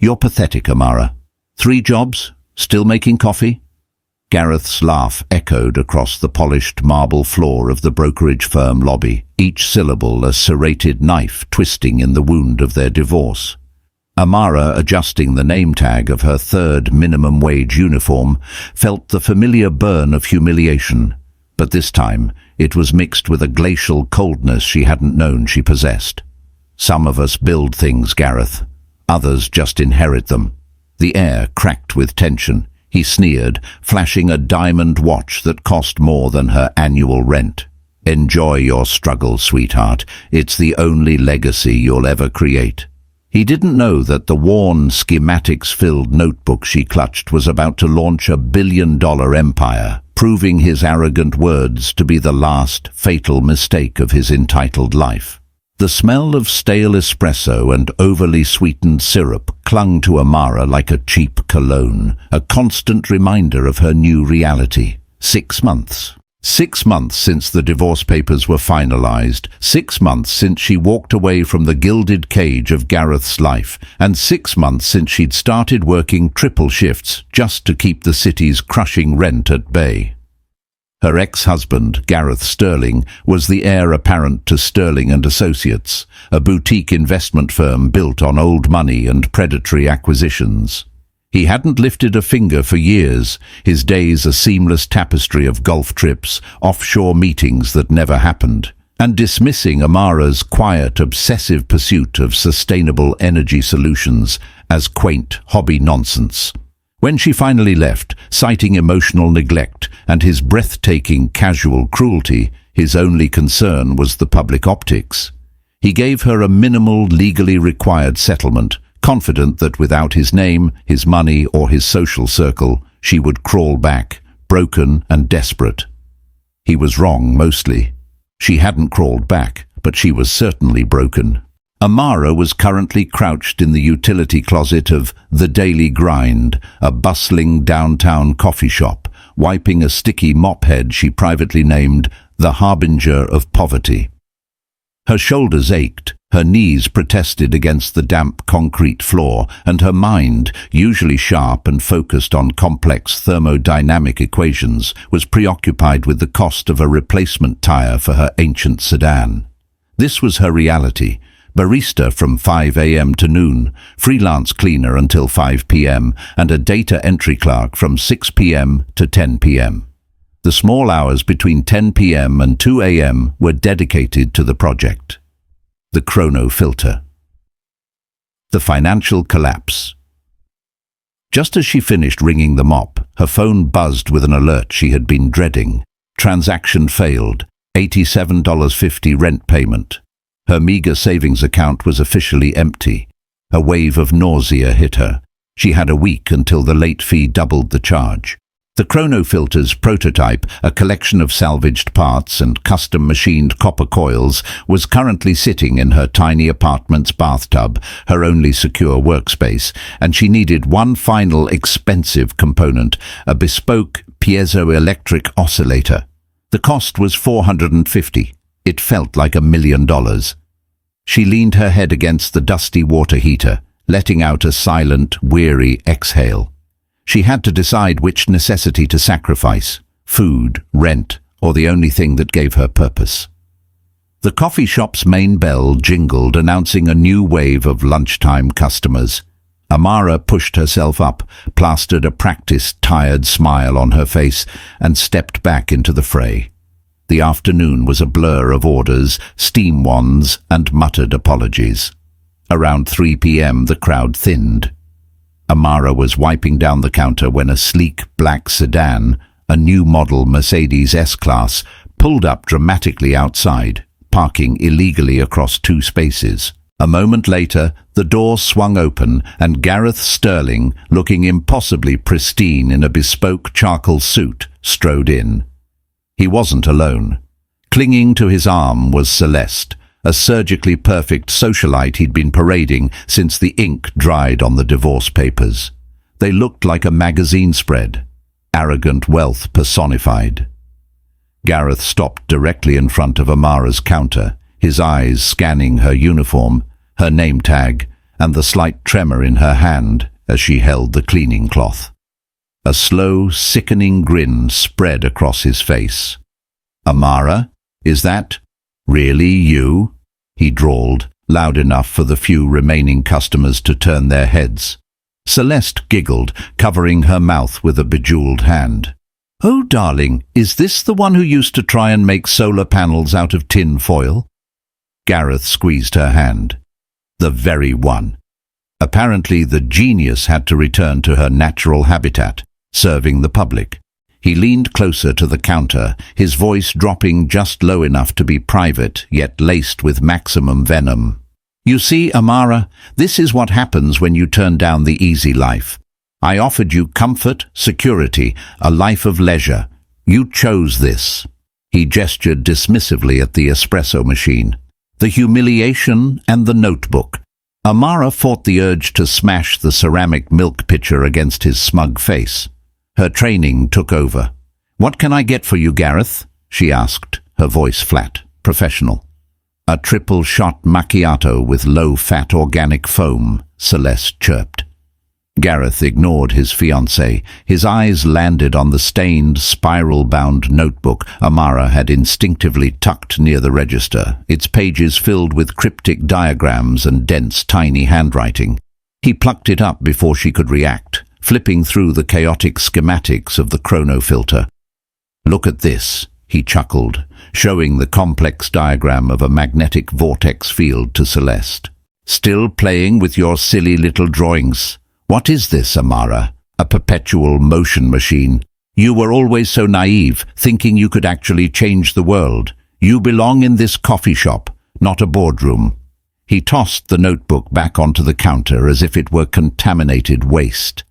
You're pathetic, Amara. 3 jobs? Still making coffee? Gareth's laugh echoed across the polished marble floor of the brokerage firm lobby, each syllable a serrated knife twisting in the wound of their divorce. Amara, adjusting the name tag of her 3rd minimum wage uniform, felt the familiar burn of humiliation, but this time it was mixed with a glacial coldness she hadn't known she possessed. Some of us build things, Gareth. Others just inherit them. The air cracked with tension. He sneered, flashing a diamond watch that cost more than her annual rent. Enjoy your struggle, sweetheart. It's the only legacy you'll ever create. He didn't know that the worn, schematics-filled notebook she clutched was about to launch a billion-dollar empire, proving his arrogant words to be the last fatal mistake of his entitled life. The smell of stale espresso and overly sweetened syrup clung to Amara like a cheap cologne, a constant reminder of her new reality. 6 months. 6 months since the divorce papers were finalized, 6 months since she walked away from the gilded cage of Gareth's life, and 6 months since she'd started working triple shifts just to keep the city's crushing rent at bay. Her ex-husband, Gareth Sterling, was the heir apparent to Sterling and Associates, a boutique investment firm built on old money and predatory acquisitions. He hadn't lifted a finger for years, his days a seamless tapestry of golf trips, offshore meetings that never happened, and dismissing Amara's quiet, obsessive pursuit of sustainable energy solutions as quaint hobby nonsense. When she finally left, citing emotional neglect and his breathtaking casual cruelty, his only concern was the public optics. He gave her a minimal, legally required settlement, confident that without his name, his money, or his social circle, she would crawl back, broken and desperate. He was wrong, mostly. She hadn't crawled back, but she was certainly broken. Amara was currently crouched in the utility closet of The Daily Grind, a bustling downtown coffee shop, wiping a sticky mop head she privately named the Harbinger of Poverty. Her shoulders ached, her knees protested against the damp concrete floor, and her mind, usually sharp and focused on complex thermodynamic equations, was preoccupied with the cost of a replacement tire for her ancient sedan. This was her reality. Barista from 5 a.m. to noon, freelance cleaner until 5 p.m., and a data entry clerk from 6 p.m. to 10 p.m. The small hours between 10 p.m. and 2 a.m. were dedicated to the project. The Chrono-Filter. The financial collapse. Just as she finished wringing the mop, her phone buzzed with an alert she had been dreading. Transaction failed. $87.50 rent payment. Her meager savings account was officially empty. A wave of nausea hit her. She had a week until the late fee doubled the charge. The Chrono-Filter's prototype, a collection of salvaged parts and custom-machined copper coils, was currently sitting in her tiny apartment's bathtub, her only secure workspace, and she needed one final expensive component, a bespoke piezoelectric oscillator. The cost was $450. It felt like $1 million. She leaned her head against the dusty water heater, letting out a silent, weary exhale. She had to decide which necessity to sacrifice: food, rent, or the only thing that gave her purpose. The coffee shop's main bell jingled, announcing a new wave of lunchtime customers. Amara pushed herself up, plastered a practiced, tired smile on her face, and stepped back into the fray. The afternoon was a blur of orders, steam wands, and muttered apologies. Around 3 p.m. the crowd thinned. Amara was wiping down the counter when a sleek black sedan, a new model Mercedes S-Class, pulled up dramatically outside, parking illegally across 2 spaces. A moment later, the door swung open and Gareth Sterling, looking impossibly pristine in a bespoke charcoal suit, strode in. He wasn't alone. Clinging to his arm was Celeste, a surgically perfect socialite he'd been parading since the ink dried on the divorce papers. They looked like a magazine spread, arrogant wealth personified. Gareth stopped directly in front of Amara's counter, his eyes scanning her uniform, her name tag, and the slight tremor in her hand as she held the cleaning cloth. A slow, sickening grin spread across his face. "Amara, is that really you?" he drawled, loud enough for the few remaining customers to turn their heads. Celeste giggled, covering her mouth with a bejeweled hand. "Oh, darling, is this the one who used to try and make solar panels out of tin foil?" Gareth squeezed her hand. "The very one." Apparently the genius had to return to her natural habitat, serving the public. He leaned closer to the counter, his voice dropping just low enough to be private, yet laced with maximum venom. "You see, Amara, this is what happens when you turn down the easy life. I offered you comfort, security, a life of leisure. You chose this." He gestured dismissively at the espresso machine. The humiliation and the notebook. Amara fought the urge to smash the ceramic milk pitcher against his smug face. Her training took over. "What can I get for you, Gareth?" she asked, her voice flat, professional. "A triple-shot macchiato with low-fat organic foam," Celeste chirped. Gareth ignored his fiancée. His eyes landed on the stained, spiral-bound notebook Amara had instinctively tucked near the register, its pages filled with cryptic diagrams and dense, tiny handwriting. He plucked it up before she could react, flipping through the chaotic schematics of the Chrono-Filter. "Look at this," he chuckled, showing the complex diagram of a magnetic vortex field to Celeste. "Still playing with your silly little drawings? What is this, Amara? A perpetual motion machine? You were always so naive, thinking you could actually change the world. You belong in this coffee shop, not a boardroom." He tossed the notebook back onto the counter as if it were contaminated waste.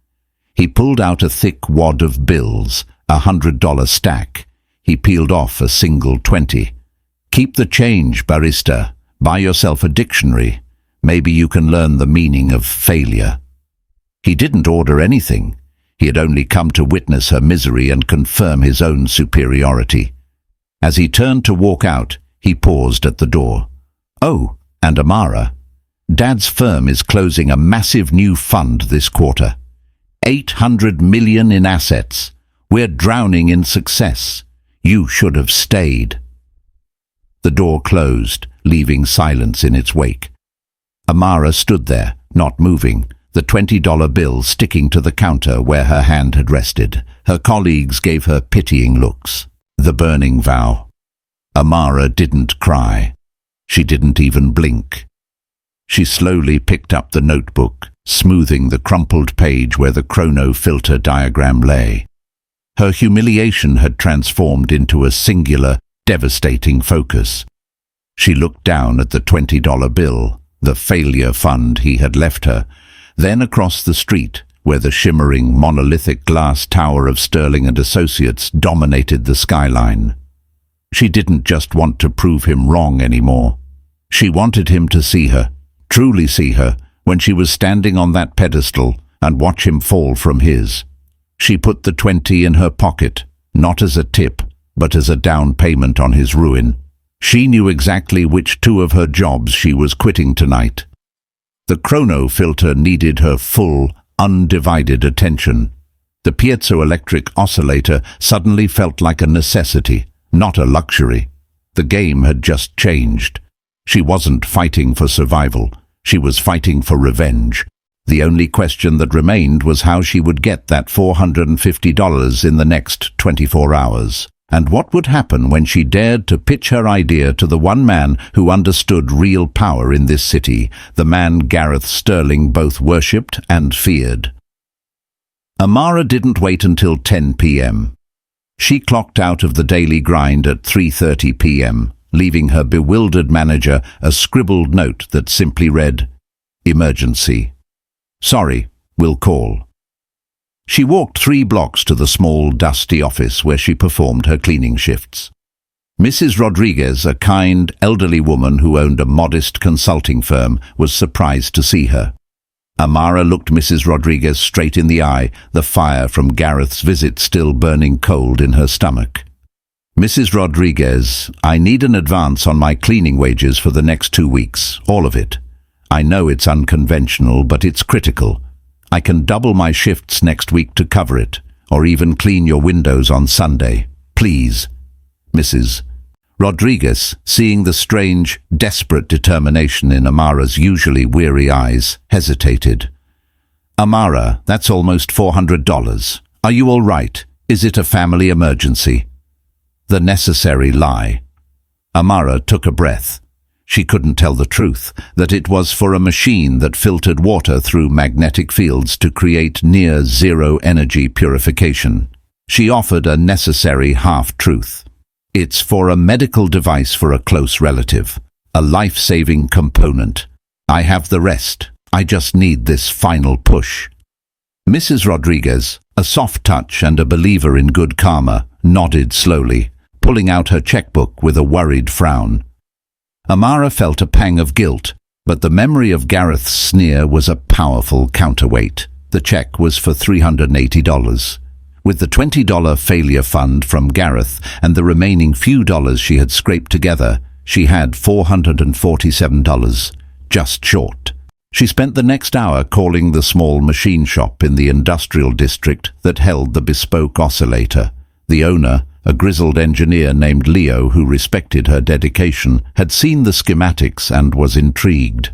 He pulled out a thick wad of bills, $100 stack. He peeled off a single 20. "Keep the change, barista. Buy yourself a dictionary. Maybe you can learn the meaning of failure." He didn't order anything. He had only come to witness her misery and confirm his own superiority. As he turned to walk out, he paused at the door. "Oh, and Amara, Dad's firm is closing a massive new fund this quarter. 800 million in assets. We're drowning in success. You should have stayed." The door closed, leaving silence in its wake. Amara stood there, not moving, the $20 bill sticking to the counter where her hand had rested. Her colleagues gave her pitying looks. The burning vow. Amara didn't cry. She didn't even blink. She slowly picked up the notebook, smoothing the crumpled page where the Chrono-Filter diagram lay. Her humiliation had transformed into a singular, devastating focus. She looked down at the $20 bill, the failure fund he had left her, then across the street, where the shimmering, monolithic glass tower of Sterling and Associates dominated the skyline. She didn't just want to prove him wrong anymore. She wanted him to see her, truly see her, when she was standing on that pedestal, and watch him fall from his. She put the 20 in her pocket, not as a tip, but as a down payment on his ruin. She knew exactly which two of her jobs she was quitting tonight. The Chrono-Filter needed her full, undivided attention. The piezoelectric oscillator suddenly felt like a necessity, not a luxury. The game had just changed. She wasn't fighting for survival. She was fighting for revenge. The only question that remained was how she would get that $450 in the next 24 hours. And what would happen when she dared to pitch her idea to the one man who understood real power in this city, the man Gareth Sterling both worshipped and feared. Amara didn't wait until 10 p.m. She clocked out of the daily grind at 3:30 p.m., leaving her bewildered manager a scribbled note that simply read, "Emergency. Sorry, we'll call." She walked 3 blocks to the small, dusty office where she performed her cleaning shifts. Mrs. Rodriguez, a kind, elderly woman who owned a modest consulting firm, was surprised to see her. Amara looked Mrs. Rodriguez straight in the eye, the fire from Gareth's visit still burning cold in her stomach. "Mrs. Rodriguez, I need an advance on my cleaning wages for the next 2 weeks, all of it. I know it's unconventional, but it's critical. I can double my shifts next week to cover it, or even clean your windows on Sunday. Please, Mrs. Rodriguez, seeing the strange, desperate determination in Amara's usually weary eyes, hesitated. Amara, that's almost $400. Are you all right? Is it a family emergency? The necessary lie. Amara took a breath. She couldn't tell the truth, that it was for a machine that filtered water through magnetic fields to create near-zero energy purification. She offered a necessary half-truth. It's for a medical device for a close relative, a life-saving component. I have the rest. I just need this final push. Mrs. Rodriguez, a soft touch and a believer in good karma, nodded slowly, pulling out her checkbook with a worried frown. Amara felt a pang of guilt, but the memory of Gareth's sneer was a powerful counterweight. The check was for $380. With the $20 failure fund from Gareth and the remaining few dollars she had scraped together, she had $447, just short. She spent the next hour calling the small machine shop in the industrial district that held the bespoke oscillator. The owner, a grizzled engineer named Leo who respected her dedication, had seen the schematics and was intrigued.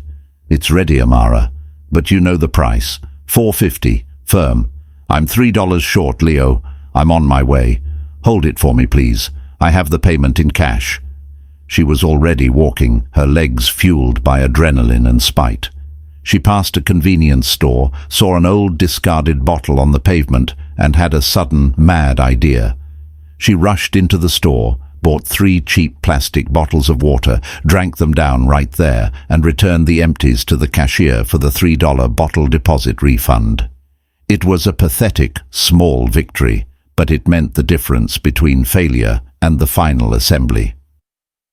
It's ready, Amara, but you know the price. $450, firm. I'm $3 short, Leo. I'm on my way. Hold it for me, please. I have the payment in cash. She was already walking, her legs fueled by adrenaline and spite. She passed a convenience store, saw an old discarded bottle on the pavement, and had a sudden, mad idea. She rushed into the store, bought 3 cheap plastic bottles of water, drank them down right there, and returned the empties to the cashier for the $3 bottle deposit refund. It was a pathetic, small victory, but it meant the difference between failure and the final assembly.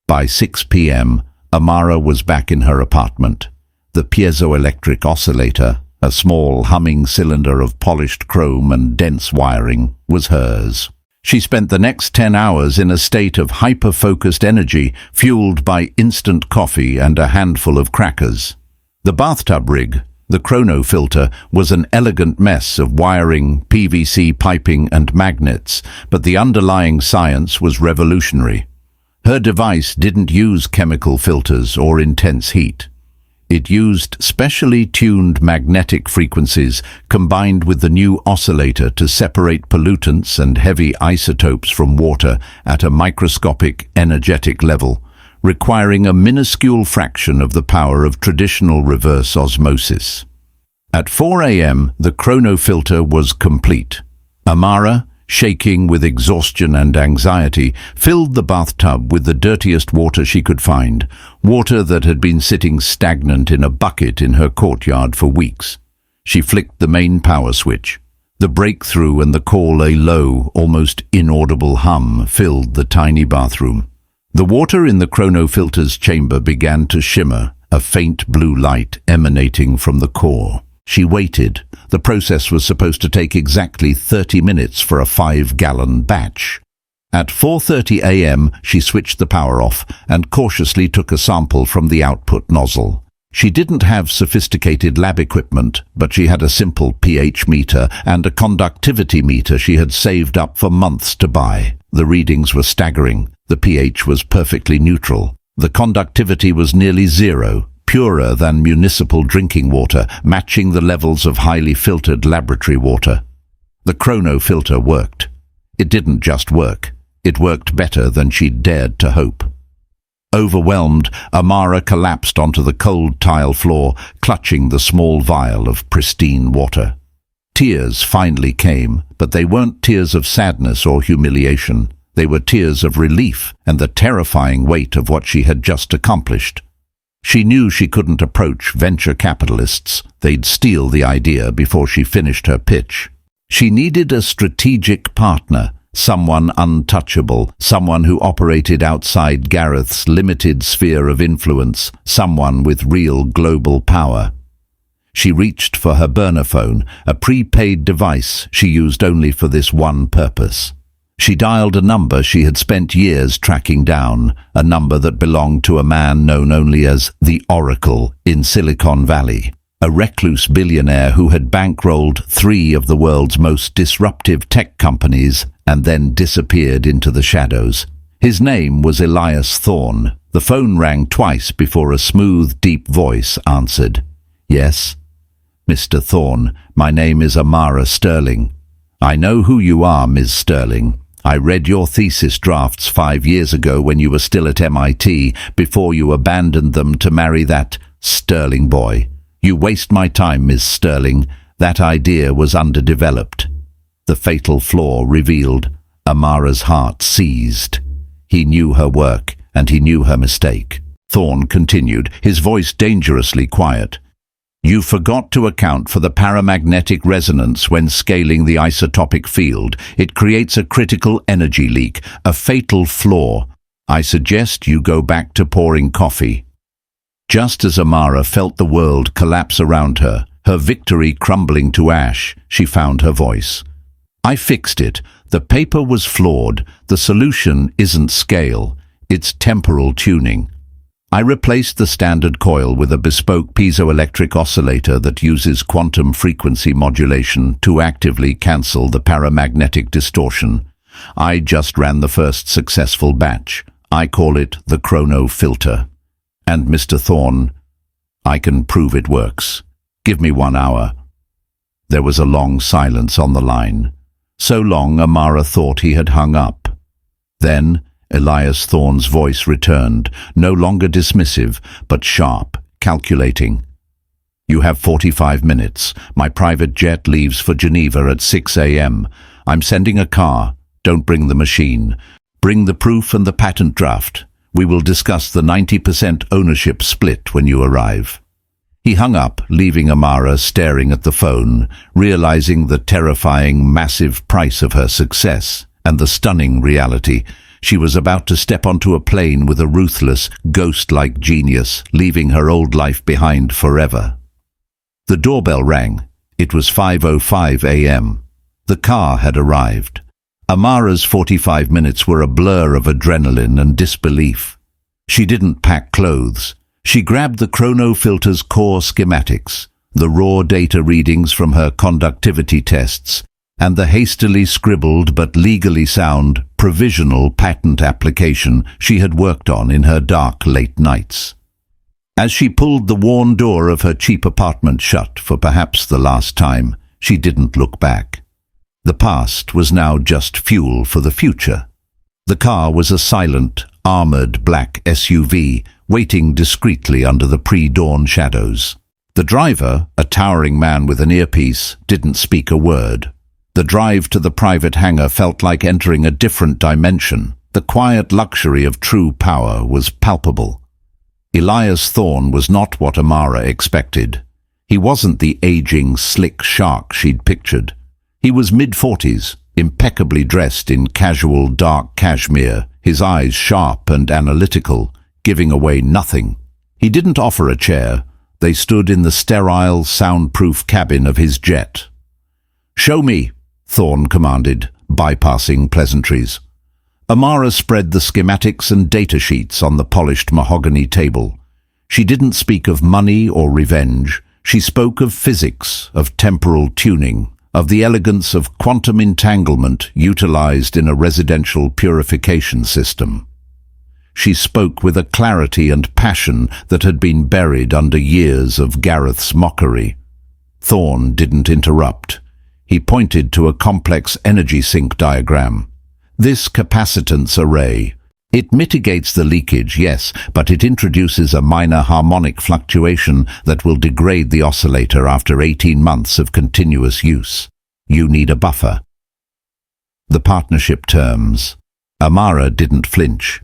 By 6 p.m., Amara was back in her apartment. The piezoelectric oscillator, a small humming cylinder of polished chrome and dense wiring, was hers. She spent the next 10 hours in a state of hyper-focused energy, fueled by instant coffee and a handful of crackers. The bathtub rig, the Chrono-Filter, was an elegant mess of wiring, PVC piping and magnets, but the underlying science was revolutionary. Her device didn't use chemical filters or intense heat. It used specially tuned magnetic frequencies combined with the new oscillator to separate pollutants and heavy isotopes from water at a microscopic energetic level, requiring a minuscule fraction of the power of traditional reverse osmosis. At 4 a.m., the Chrono-Filter was complete. Amara, shaking with exhaustion and anxiety, filled the bathtub with the dirtiest water she could find, water that had been sitting stagnant in a bucket in her courtyard for weeks. She flicked the main power switch. The breakthrough and the call, a low, almost inaudible hum, filled the tiny bathroom. The water in the Chrono-Filter's chamber began to shimmer, a faint blue light emanating from the core. She waited. The process was supposed to take exactly 30 minutes for a 5-gallon batch. At 4:30 a.m., she switched the power off and cautiously took a sample from the output nozzle. She didn't have sophisticated lab equipment, but she had a simple pH meter and a conductivity meter she had saved up for months to buy. The readings were staggering. The pH was perfectly neutral. The conductivity was nearly zero, purer than municipal drinking water, matching the levels of highly filtered laboratory water. The Chrono-Filter worked. It didn't just work. It worked better than she'd dared to hope. Overwhelmed, Amara collapsed onto the cold tile floor, clutching the small vial of pristine water. Tears finally came, but they weren't tears of sadness or humiliation. They were tears of relief and the terrifying weight of what she had just accomplished. She knew she couldn't approach venture capitalists. They'd steal the idea before she finished her pitch. She needed a strategic partner, someone untouchable, someone who operated outside Gareth's limited sphere of influence, someone with real global power. She reached for her burner phone, a prepaid device she used only for this one purpose. She dialed a number she had spent years tracking down, a number that belonged to a man known only as the Oracle in Silicon Valley, a recluse billionaire who had bankrolled 3 of the world's most disruptive tech companies and then disappeared into the shadows. His name was Elias Thorne. The phone rang twice before a smooth, deep voice answered. "Yes?" "Mr. Thorne, my name is Amara Sterling." "I know who you are, Ms. Sterling. I read your thesis drafts 5 years ago when you were still at MIT, before you abandoned them to marry that Sterling boy. You waste my time, Ms. Sterling. That idea was underdeveloped." The fatal flaw revealed. Amara's heart seized. He knew her work, and he knew her mistake. Thorne continued, his voice dangerously quiet. "You forgot to account for the paramagnetic resonance when scaling the isotopic field. It creates a critical energy leak, a fatal flaw. I suggest you go back to pouring coffee." Just as Amara felt the world collapse around her, her victory crumbling to ash, she found her voice. "I fixed it. The paper was flawed. The solution isn't scale, it's temporal tuning. I replaced the standard coil with a bespoke piezoelectric oscillator that uses quantum frequency modulation to actively cancel the paramagnetic distortion. I just ran the first successful batch. I call it the Chrono-Filter. And Mr. Thorne, I can prove it works. Give me 1 hour." There was a long silence on the line. So long Amara thought he had hung up. Then Elias Thorne's voice returned, no longer dismissive, but sharp, calculating. "You have 45 minutes. My private jet leaves for Geneva at 6 a.m. I'm sending a car. Don't bring the machine. Bring the proof and the patent draft. We will discuss the 90% ownership split when you arrive." He hung up, leaving Amara staring at the phone, realizing the terrifying, massive price of her success and the stunning reality. She was about to step onto a plane with a ruthless, ghost-like genius, leaving her old life behind forever. The doorbell rang. It was 5:05 a.m. The car had arrived. Amara's 45 minutes were a blur of adrenaline and disbelief. She didn't pack clothes. She grabbed the Chrono-Filter's core schematics, the raw data readings from her conductivity tests, and the hastily scribbled but legally sound provisional patent application she had worked on in her dark late nights. As she pulled the worn door of her cheap apartment shut for perhaps the last time, she didn't look back. The past was now just fuel for the future. The car was a silent, armored black SUV, waiting discreetly under the pre-dawn shadows. The driver, a towering man with an earpiece, didn't speak a word. The drive to the private hangar felt like entering a different dimension. The quiet luxury of true power was palpable. Elias Thorne was not what Amara expected. He wasn't the aging, slick shark she'd pictured. He was mid-40s, impeccably dressed in casual dark cashmere, his eyes sharp and analytical, giving away nothing. He didn't offer a chair. They stood in the sterile, soundproof cabin of his jet. "Show me," Thorne commanded, bypassing pleasantries. Amara spread the schematics and data sheets on the polished mahogany table. She didn't speak of money or revenge. She spoke of physics, of temporal tuning, of the elegance of quantum entanglement utilized in a residential purification system. She spoke with a clarity and passion that had been buried under years of Gareth's mockery. Thorne didn't interrupt. He pointed to a complex energy sink diagram. "This capacitance array. It mitigates the leakage, yes, but it introduces a minor harmonic fluctuation that will degrade the oscillator after 18 months of continuous use. You need a buffer." The partnership terms. Amara didn't flinch.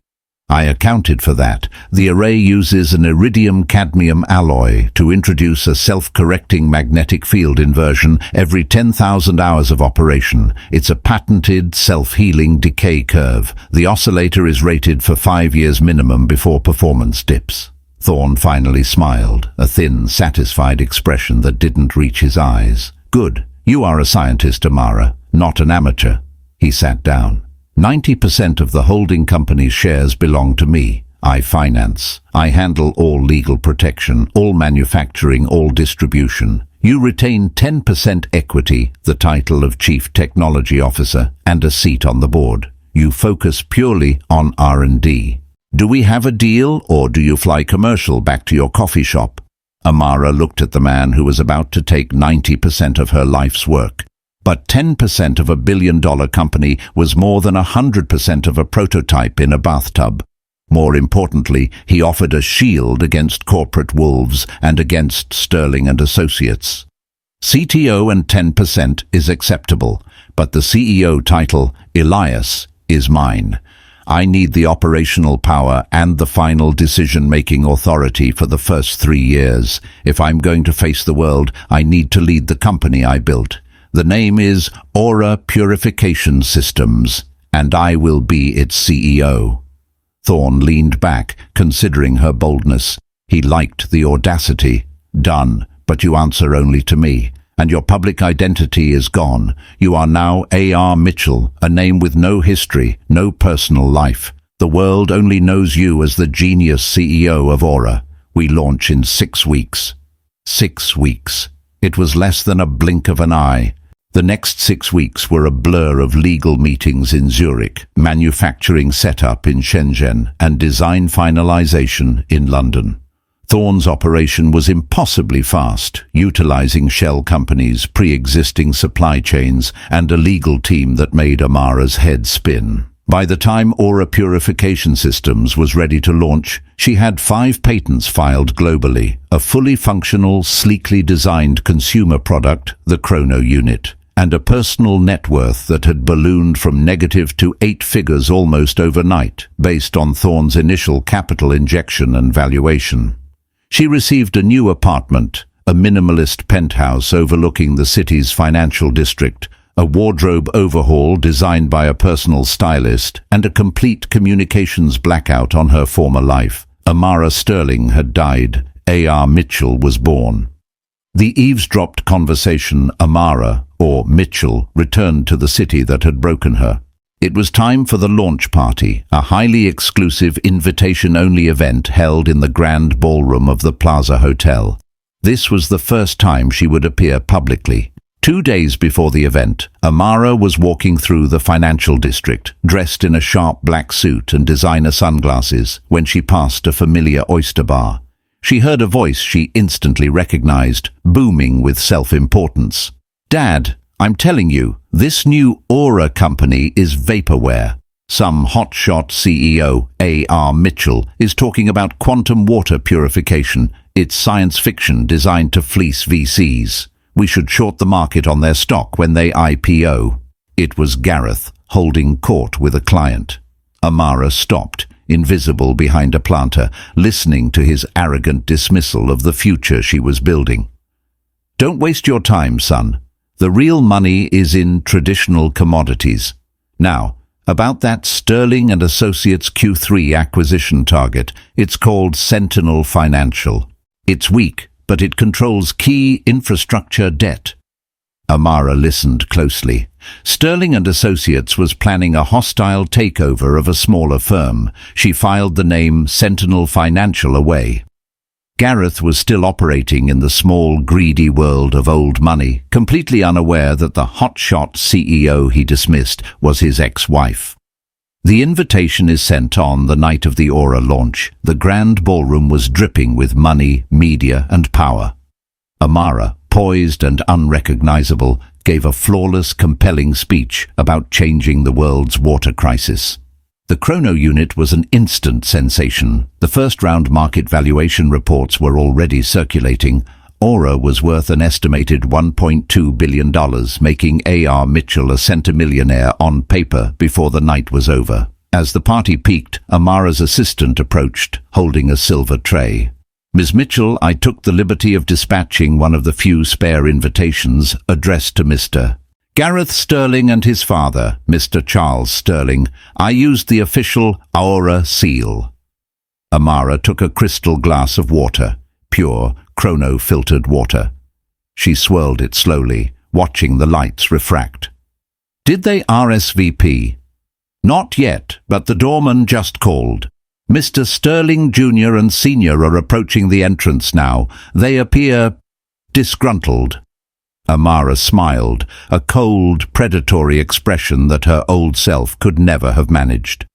"I accounted for that. The array uses an iridium-cadmium alloy to introduce a self-correcting magnetic field inversion every 10,000 hours of operation. It's a patented, self-healing decay curve. The oscillator is rated for 5 years minimum before performance dips." Thorne finally smiled, a thin, satisfied expression that didn't reach his eyes. "Good. You are a scientist, Amara, not an amateur." He sat down. 90% of the holding company's shares belong to me. I finance. I handle all legal protection, all manufacturing, all distribution. You retain 10% equity, the title of Chief Technology Officer, and a seat on the board. You focus purely on R&D. Do we have a deal, or do you fly commercial back to your coffee shop? Amara looked at the man who was about to take 90% of her life's work. But 10% of a billion-dollar company was more than 100% of a prototype in a bathtub. More importantly, he offered a shield against corporate wolves and against Sterling and Associates. CTO and 10% is acceptable, but the CEO title, Elias, is mine. I need the operational power and the final decision-making authority for the first 3 years. If I'm going to face the world, I need to lead the company I built. The name is Water-Purification Systems, and I will be its CEO. Thorne leaned back, considering her boldness. He liked the audacity. Done, but you answer only to me. And your public identity is gone. You are now A.R. Mitchell, a name with no history, no personal life. The world only knows you as the genius CEO of Aura. We launch in 6 weeks. 6 weeks. It was less than a blink of an eye. The next 6 weeks were a blur of legal meetings in Zurich, manufacturing setup in Shenzhen, and design finalization in London. Thorne's operation was impossibly fast, utilizing shell companies, pre-existing supply chains, and a legal team that made Amara's head spin. By the time Aura Purification Systems was ready to launch, she had 5 patents filed globally, a fully functional, sleekly designed consumer product, the Chrono unit, and a personal net worth that had ballooned from negative to 8 figures almost overnight, based on Thorne's initial capital injection and valuation. She received a new apartment, a minimalist penthouse overlooking the city's financial district, a wardrobe overhaul designed by a personal stylist, and a complete communications blackout on her former life. Amara Sterling had died. A.R. Mitchell was born. The eavesdropped conversation, Amara, or Mitchell, returned to the city that had broken her. It was time for the launch party, a highly exclusive invitation-only event held in the grand ballroom of the Plaza Hotel. This was the first time she would appear publicly. 2 days before the event, Amara was walking through the financial district, dressed in a sharp black suit and designer sunglasses, when she passed a familiar oyster bar. She heard a voice she instantly recognized, booming with self-importance. "Dad, I'm telling you, this new Aura company is vaporware. Some hotshot CEO, A.R. Mitchell, is talking about quantum water purification. It's science fiction designed to fleece VCs. We should short the market on their stock when they IPO." It was Gareth, holding court with a client. Amara stopped, invisible behind a planter, listening to his arrogant dismissal of the future she was building. "Don't waste your time, son. The real money is in traditional commodities. Now, about that Sterling and Associates Q3 acquisition target, it's called Sentinel Financial. It's weak, but it controls key infrastructure debt." Amara listened closely. Sterling and Associates was planning a hostile takeover of a smaller firm. She filed the name Sentinel Financial away. Gareth was still operating in the small, greedy world of old money, completely unaware that the hotshot CEO he dismissed was his ex-wife. The invitation is sent on the night of the Aura launch. The grand ballroom was dripping with money, media, and power. Amara, poised and unrecognizable, gave a flawless, compelling speech about changing the world's water crisis. The Chrono unit was an instant sensation. The first-round market valuation reports were already circulating. Aura was worth an estimated $1.2 billion, making A.R. Mitchell a centimillionaire on paper before the night was over. As the party peaked, Amara's assistant approached, holding a silver tray. "Ms. Mitchell, I took the liberty of dispatching one of the few spare invitations addressed to Mr. Gareth Sterling and his father, Mr. Charles Sterling. I used the official Aura seal." Amara took a crystal glass of water, pure, chrono-filtered water. She swirled it slowly, watching the lights refract. "Did they RSVP?" Not yet, but the doorman just called. Mr. Sterling Jr. and Sr. are approaching the entrance now. They appear disgruntled. Amara smiled, a cold, predatory expression that her old self could never have managed.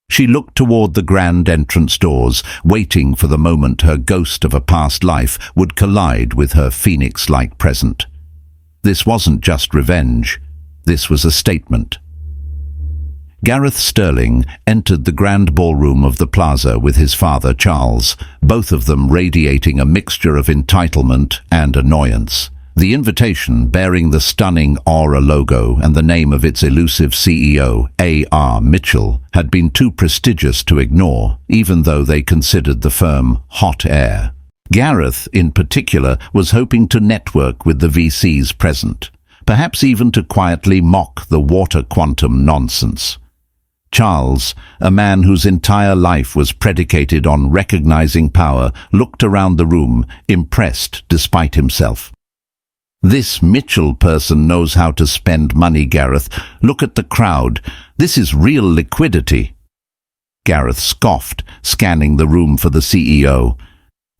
She looked toward the grand entrance doors, waiting for the moment her ghost of a past life would collide with her phoenix-like present. This wasn't just revenge. This was a statement. Gareth Sterling entered the grand ballroom of the plaza with his father Charles, both of them radiating a mixture of entitlement and annoyance. The invitation, bearing the stunning Aura logo and the name of its elusive CEO, A.R. Mitchell, had been too prestigious to ignore, even though they considered the firm hot air. Gareth, in particular, was hoping to network with the VCs present, perhaps even to quietly mock the water quantum nonsense. Charles, a man whose entire life was predicated on recognizing power, looked around the room, impressed despite himself. This Mitchell person knows how to spend money, Gareth. Look at the crowd. This is real liquidity. Gareth scoffed, scanning the room for the CEO.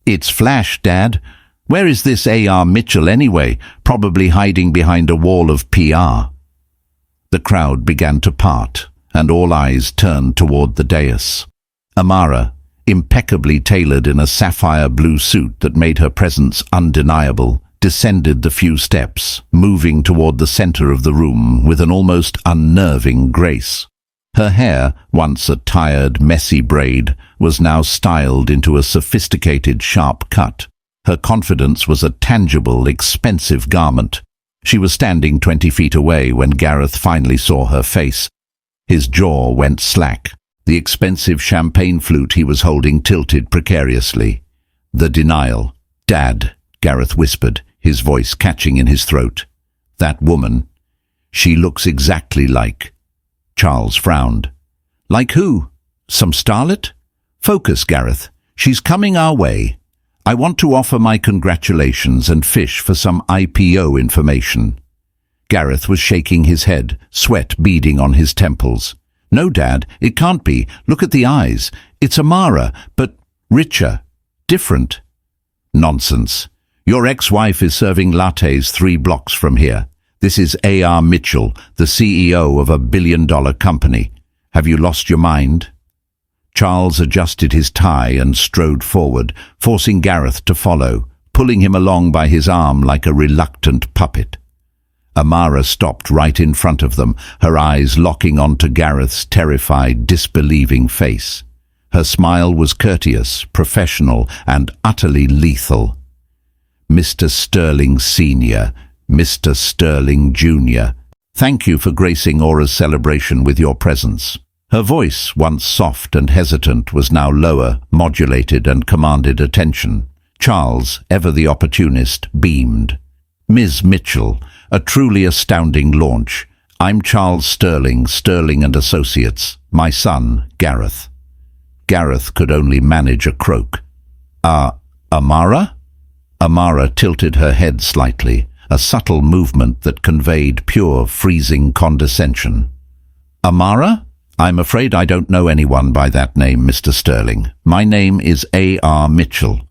It's Flash, Dad. Where is this A.R. Mitchell anyway? Probably hiding behind a wall of PR. The crowd began to part, and all eyes turned toward the dais. Amara, impeccably tailored in a sapphire blue suit that made her presence undeniable, descended the few steps, moving toward the center of the room with an almost unnerving grace. Her hair, once a tired, messy braid, was now styled into a sophisticated, sharp cut. Her confidence was a tangible, expensive garment. She was standing 20 feet away when Gareth finally saw her face. His jaw went slack. The expensive champagne flute he was holding tilted precariously. The denial. "Dad," Gareth whispered, his voice catching in his throat. "That woman. She looks exactly like..." Charles frowned. "Like who? Some starlet? Focus, Gareth. She's coming our way. I want to offer my congratulations and fish for some IPO information." Gareth was shaking his head, sweat beading on his temples. "No, Dad, it can't be. Look at the eyes. It's Amara, but richer, different." "Nonsense. Your ex-wife is serving lattes 3 blocks from here. This is A.R. Mitchell, the CEO of a billion-dollar company. Have you lost your mind?" Charles adjusted his tie and strode forward, forcing Gareth to follow, pulling him along by his arm like a reluctant puppet. Amara stopped right in front of them, her eyes locking onto Gareth's terrified, disbelieving face. Her smile was courteous, professional, and utterly lethal. "Mr. Sterling Sr., Mr. Sterling Jr., thank you for gracing Aura's celebration with your presence." Her voice, once soft and hesitant, was now lower, modulated, and commanded attention. Charles, ever the opportunist, beamed. "Ms. Mitchell, a truly astounding launch. I'm Charles Sterling, Sterling and Associates. My son, Gareth." Gareth could only manage a croak. Amara?" Amara tilted her head slightly, a subtle movement that conveyed pure, freezing condescension. "Amara? I'm afraid I don't know anyone by that name, Mr. Sterling. My name is A.R. Mitchell.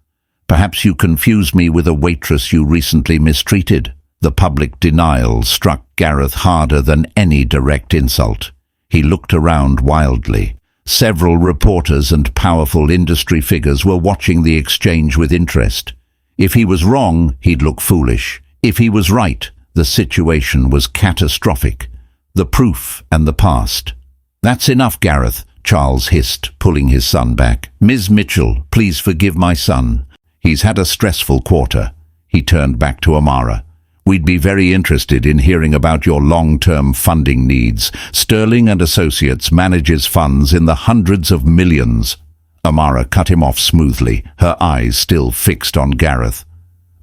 Perhaps you confuse me with a waitress you recently mistreated." The public denial struck Gareth harder than any direct insult. He looked around wildly. Several reporters and powerful industry figures were watching the exchange with interest. If he was wrong, he'd look foolish. If he was right, the situation was catastrophic. The proof and the past. "That's enough, Gareth," Charles hissed, pulling his son back. "Ms. Mitchell, please forgive my son. He's had a stressful quarter." He turned back to Amara. "We'd be very interested in hearing about your long-term funding needs. Sterling and Associates manages funds in the hundreds of millions." Amara cut him off smoothly, her eyes still fixed on Gareth.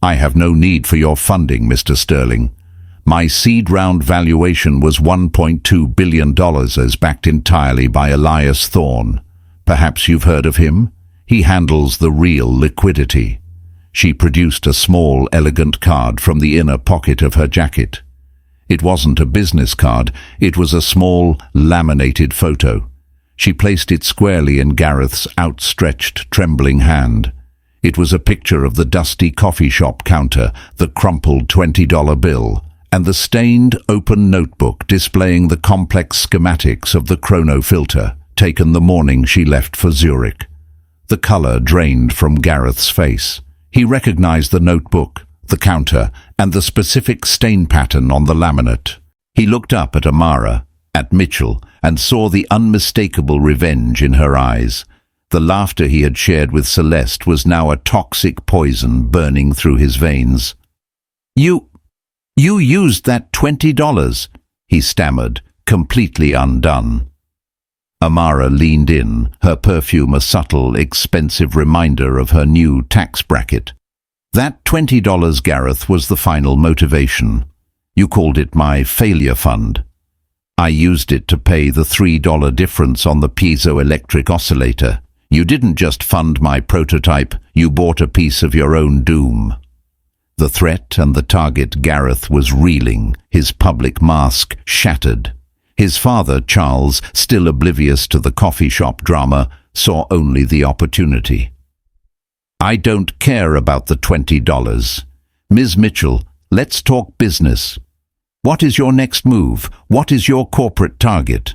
"I have no need for your funding, Mr. Sterling. My seed round valuation was $1.2 billion, as backed entirely by Elias Thorne. Perhaps you've heard of him? He handles the real liquidity." She produced a small, elegant card from the inner pocket of her jacket. It wasn't a business card, it was a small, laminated photo. She placed it squarely in Gareth's outstretched, trembling hand. It was a picture of the dusty coffee shop counter, the crumpled $20 bill, and the stained, open notebook displaying the complex schematics of the Chrono-Filter, taken the morning she left for Zurich. The color drained from Gareth's face. He recognized the notebook, the counter, and the specific stain pattern on the laminate. He looked up at Amara, at Mitchell, and saw the unmistakable revenge in her eyes. The laughter he had shared with Celeste was now a toxic poison burning through his veins. You used that $20, he stammered, completely undone. Amara leaned in, her perfume a subtle, expensive reminder of her new tax bracket. That $20, Gareth, was the final motivation. You called it my failure fund. I used it to pay the $3 difference on the piezoelectric oscillator. You didn't just fund my prototype, you bought a piece of your own doom. The threat and the target Gareth was reeling, his public mask shattered. His father, Charles, still oblivious to the coffee shop drama, saw only the opportunity. I don't care about the $20. Ms. Mitchell, let's talk business. What is your next move? What is your corporate target?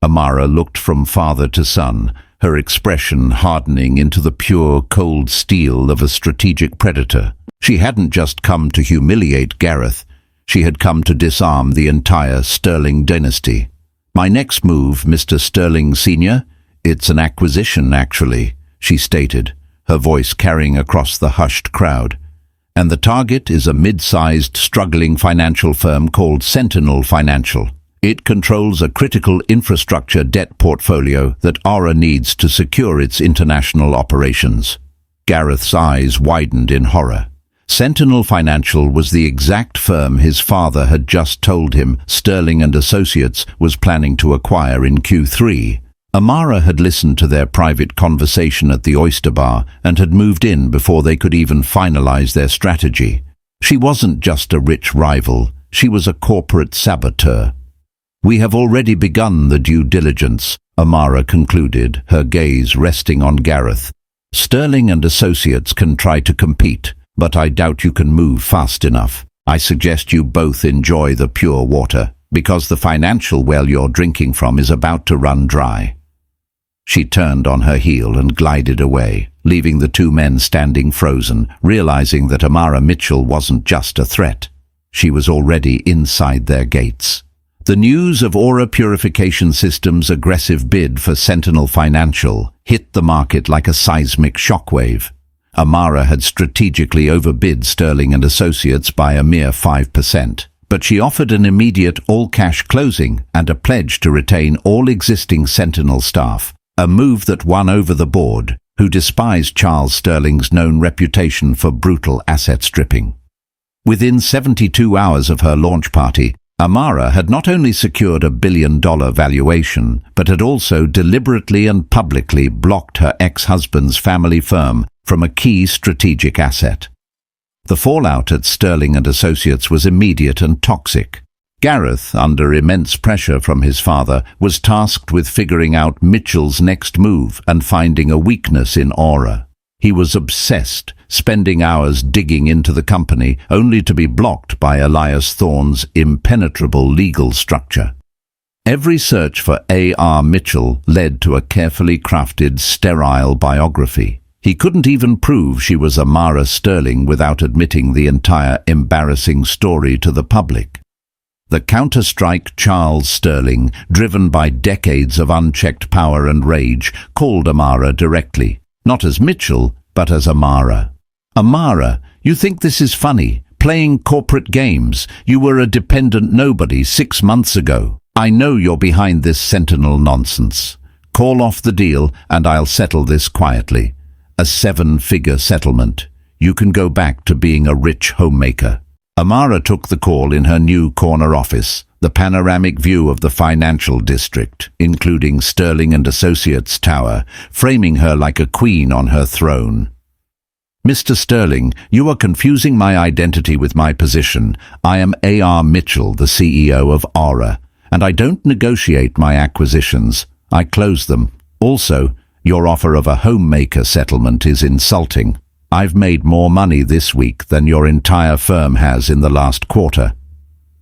Amara looked from father to son, her expression hardening into the pure, cold steel of a strategic predator. She hadn't just come to humiliate Gareth. She had come to disarm the entire Sterling dynasty. My next move, Mr. Sterling Sr., it's an acquisition, actually, she stated, her voice carrying across the hushed crowd. And the target is a mid-sized, struggling financial firm called Sentinel Financial. It controls a critical infrastructure debt portfolio that Aura needs to secure its international operations. Gareth's eyes widened in horror. Sentinel Financial was the exact firm his father had just told him Sterling and Associates was planning to acquire in Q3. Amara had listened to their private conversation at the oyster bar and had moved in before they could even finalize their strategy. She wasn't just a rich rival, she was a corporate saboteur. We have already begun the due diligence, Amara concluded, her gaze resting on Gareth. Sterling and Associates can try to compete, but I doubt you can move fast enough. I suggest you both enjoy the pure water, because the financial well you're drinking from is about to run dry. She turned on her heel and glided away, leaving the two men standing frozen, realizing that Amara Mitchell wasn't just a threat. She was already inside their gates. The news of Aura Purification Systems' aggressive bid for Sentinel Financial hit the market like a seismic shockwave. Amara had strategically overbid Sterling and Associates by a mere 5%, but she offered an immediate all-cash closing and a pledge to retain all existing Sentinel staff, a move that won over the board, who despised Charles Sterling's known reputation for brutal asset stripping. Within 72 hours of her launch party, Amara had not only secured $1 billion valuation, but had also deliberately and publicly blocked her ex-husband's family firm from a key strategic asset. The fallout at Sterling and Associates was immediate and toxic. Gareth, under immense pressure from his father, was tasked with figuring out Mitchell's next move and finding a weakness in Aura. He was obsessed, spending hours digging into the company, only to be blocked by Elias Thorne's impenetrable legal structure. Every search for A.R. Mitchell led to a carefully crafted, sterile biography. He couldn't even prove she was Amara Sterling without admitting the entire embarrassing story to the public. The counter-strike Charles Sterling, driven by decades of unchecked power and rage, called Amara directly, not as Mitchell, but as Amara. Amara, you think this is funny? Playing corporate games? You were a dependent nobody 6 months ago. I know you're behind this Sentinel nonsense. Call off the deal and I'll settle this quietly. A 7-figure settlement. You can go back to being a rich homemaker. Amara took the call in her new corner office, the panoramic view of the financial district, including Sterling and Associates Tower, framing her like a queen on her throne. Mr. Sterling, you are confusing my identity with my position. I am A.R. Mitchell, the CEO of Aura, and I don't negotiate my acquisitions. I close them. Also, your offer of a homemaker settlement is insulting. I've made more money this week than your entire firm has in the last quarter.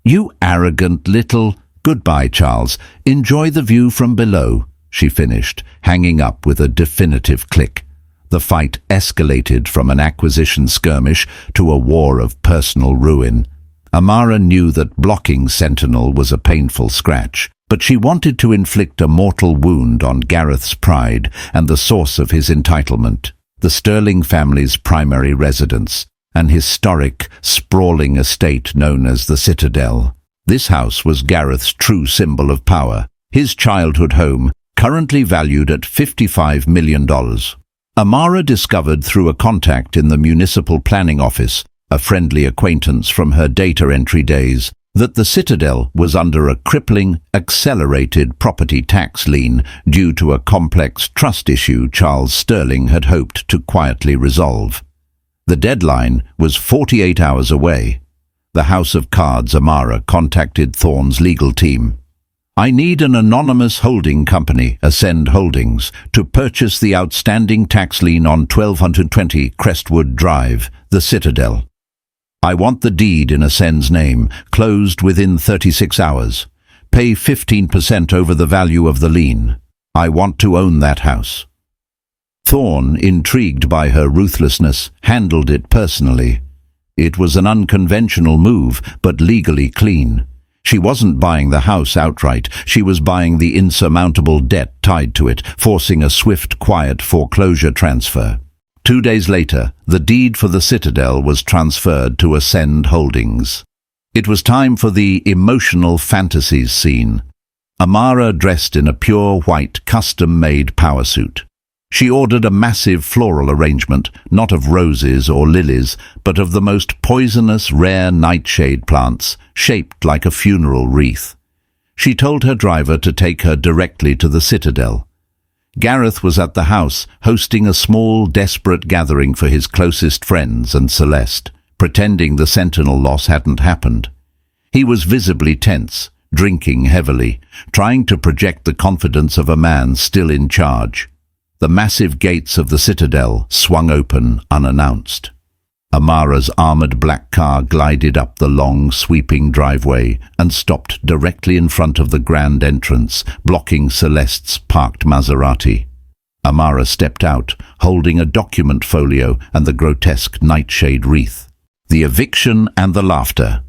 You arrogant little... Goodbye, Charles. Enjoy the view from below, she finished, hanging up with a definitive click. The fight escalated from an acquisition skirmish to a war of personal ruin. Amara knew that blocking Sentinel was a painful scratch, but she wanted to inflict a mortal wound on Gareth's pride and the source of his entitlement, the Sterling family's primary residence, an historic, sprawling estate known as the Citadel. This house was Gareth's true symbol of power, his childhood home, currently valued at $55 million. Amara discovered through a contact in the municipal planning office, a friendly acquaintance from her data entry days, that the Citadel was under a crippling, accelerated property tax lien due to a complex trust issue Charles Sterling had hoped to quietly resolve. The deadline was 48 hours away. The House of Cards Amara contacted Thorne's legal team. I need an anonymous holding company, Ascend Holdings, to purchase the outstanding tax lien on 1220 Crestwood Drive, the Citadel. I want the deed in Ascend's name, closed within 36 hours. Pay 15% over the value of the lien. I want to own that house. Thorne, intrigued by her ruthlessness, handled it personally. It was an unconventional move, but legally clean. She wasn't buying the house outright, she was buying the insurmountable debt tied to it, forcing a swift, quiet foreclosure transfer. 2 days later, the deed for the Citadel was transferred to Ascend Holdings. It was time for the emotional fantasies scene. Amara dressed in a pure white, custom-made power suit. She ordered a massive floral arrangement, not of roses or lilies, but of the most poisonous, rare nightshade plants, shaped like a funeral wreath. She told her driver to take her directly to the Citadel. Gareth was at the house, hosting a small, desperate gathering for his closest friends and Celeste, pretending the Sentinel loss hadn't happened. He was visibly tense, drinking heavily, trying to project the confidence of a man still in charge. The massive gates of the Citadel swung open unannounced. Amara's armored black car glided up the long, sweeping driveway and stopped directly in front of the grand entrance, blocking Celeste's parked Maserati. Amara stepped out, holding a document folio and the grotesque nightshade wreath. The eviction and the laughter.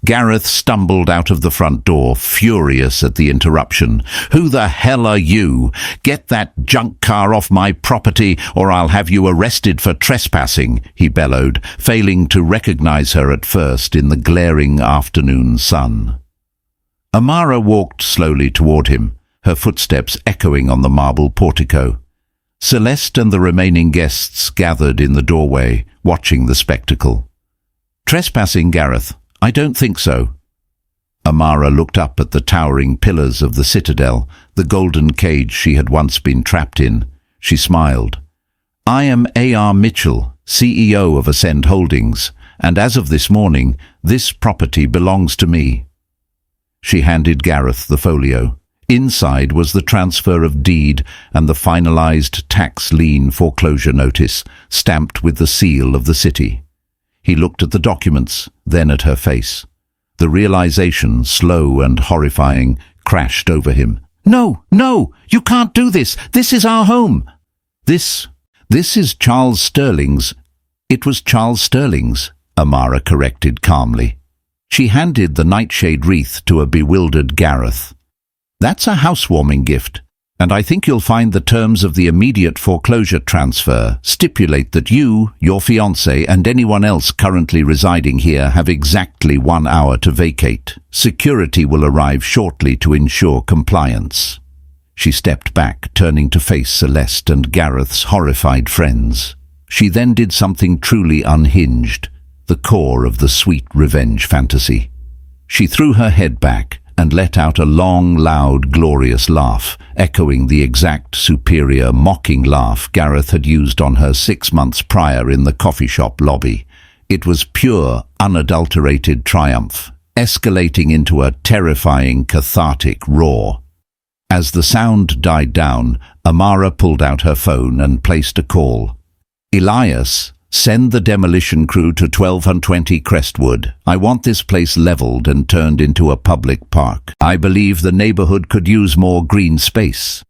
Gareth stumbled out of the front door, furious at the interruption. "Who the hell are you? Get that junk car off my property, or I'll have you arrested for trespassing," he bellowed, failing to recognize her at first in the glaring afternoon sun. Amara walked slowly toward him, her footsteps echoing on the marble portico. Celeste and the remaining guests gathered in the doorway, watching the spectacle. "Trespassing, Gareth? I don't think so." Amara looked up at the towering pillars of the Citadel, the golden cage she had once been trapped in. She smiled. "I am A.R. Mitchell, CEO of Ascend Holdings, and as of this morning, this property belongs to me." She handed Gareth the folio. Inside was the transfer of deed and the finalized tax lien foreclosure notice, stamped with the seal of the city. He looked at the documents, then at her face. The realization, slow and horrifying, crashed over him. "No, no, you can't do this. This is our home." This is Charles Sterling's." "It was Charles Sterling's," Amara corrected calmly. She handed the nightshade wreath to a bewildered Gareth. "That's a housewarming gift, and I think you'll find the terms of the immediate foreclosure transfer stipulate that you, your fiancé, and anyone else currently residing here have exactly 1 hour to vacate. Security will arrive shortly to ensure compliance." She stepped back, turning to face Celeste and Gareth's horrified friends. She then did something truly unhinged, the core of the sweet revenge fantasy. She threw her head back, and let out a long, loud, glorious laugh, echoing the exact superior, mocking laugh Gareth had used on her 6 months prior in the coffee shop lobby. It was pure, unadulterated triumph, escalating into a terrifying, cathartic roar. As the sound died down, Amara pulled out her phone and placed a call. "Elias, send the demolition crew to 1220 Crestwood. I want this place leveled and turned into a public park. I believe the neighborhood could use more green space."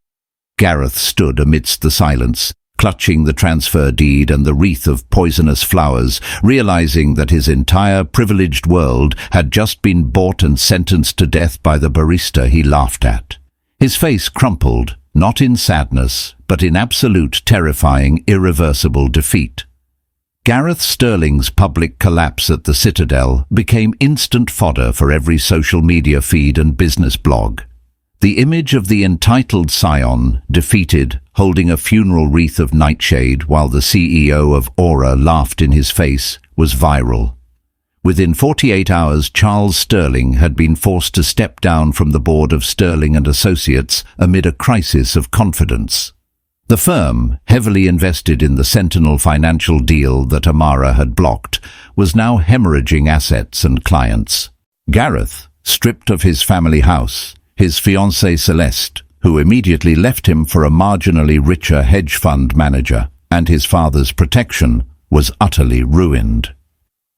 Gareth stood amidst the silence, clutching the transfer deed and the wreath of poisonous flowers, realizing that his entire privileged world had just been bought and sentenced to death by the barista he laughed at. His face crumpled, not in sadness, but in absolute, terrifying, irreversible defeat. Gareth Sterling's public collapse at the Citadel became instant fodder for every social media feed and business blog. The image of the entitled scion, defeated, holding a funeral wreath of nightshade while the CEO of Aura laughed in his face, was viral. Within 48 hours, Charles Sterling had been forced to step down from the board of Sterling and Associates amid a crisis of confidence. The firm, heavily invested in the Sentinel financial deal that Amara had blocked, was now hemorrhaging assets and clients. Gareth, stripped of his family house, his fiancée Celeste, who immediately left him for a marginally richer hedge fund manager, and his father's protection, was utterly ruined.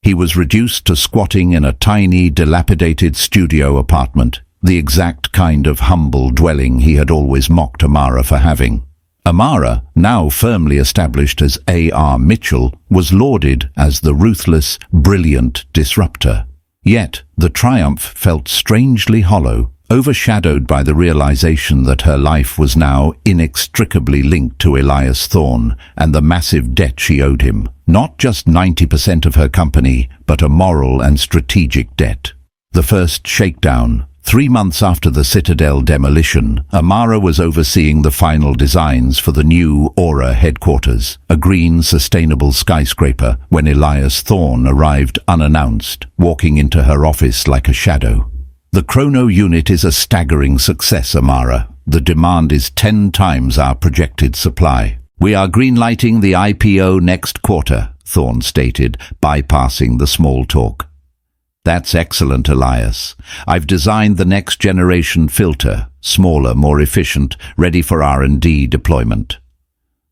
He was reduced to squatting in a tiny, dilapidated studio apartment, the exact kind of humble dwelling he had always mocked Amara for having. Amara, now firmly established as A.R. Mitchell, was lauded as the ruthless, brilliant disruptor. Yet the triumph felt strangely hollow, overshadowed by the realization that her life was now inextricably linked to Elias Thorne and the massive debt she owed him. Not just 90% of her company, but a moral and strategic debt. The first shakedown. 3 months after the Citadel demolition, Amara was overseeing the final designs for the new Aura headquarters, a green, sustainable skyscraper, when Elias Thorne arrived unannounced, walking into her office like a shadow. "The Chrono unit is a staggering success, Amara. The demand is 10 times our projected supply. We are greenlighting the IPO next quarter," Thorne stated, bypassing the small talk. "That's excellent, Elias. I've designed the next generation filter, smaller, more efficient, ready for R&D deployment."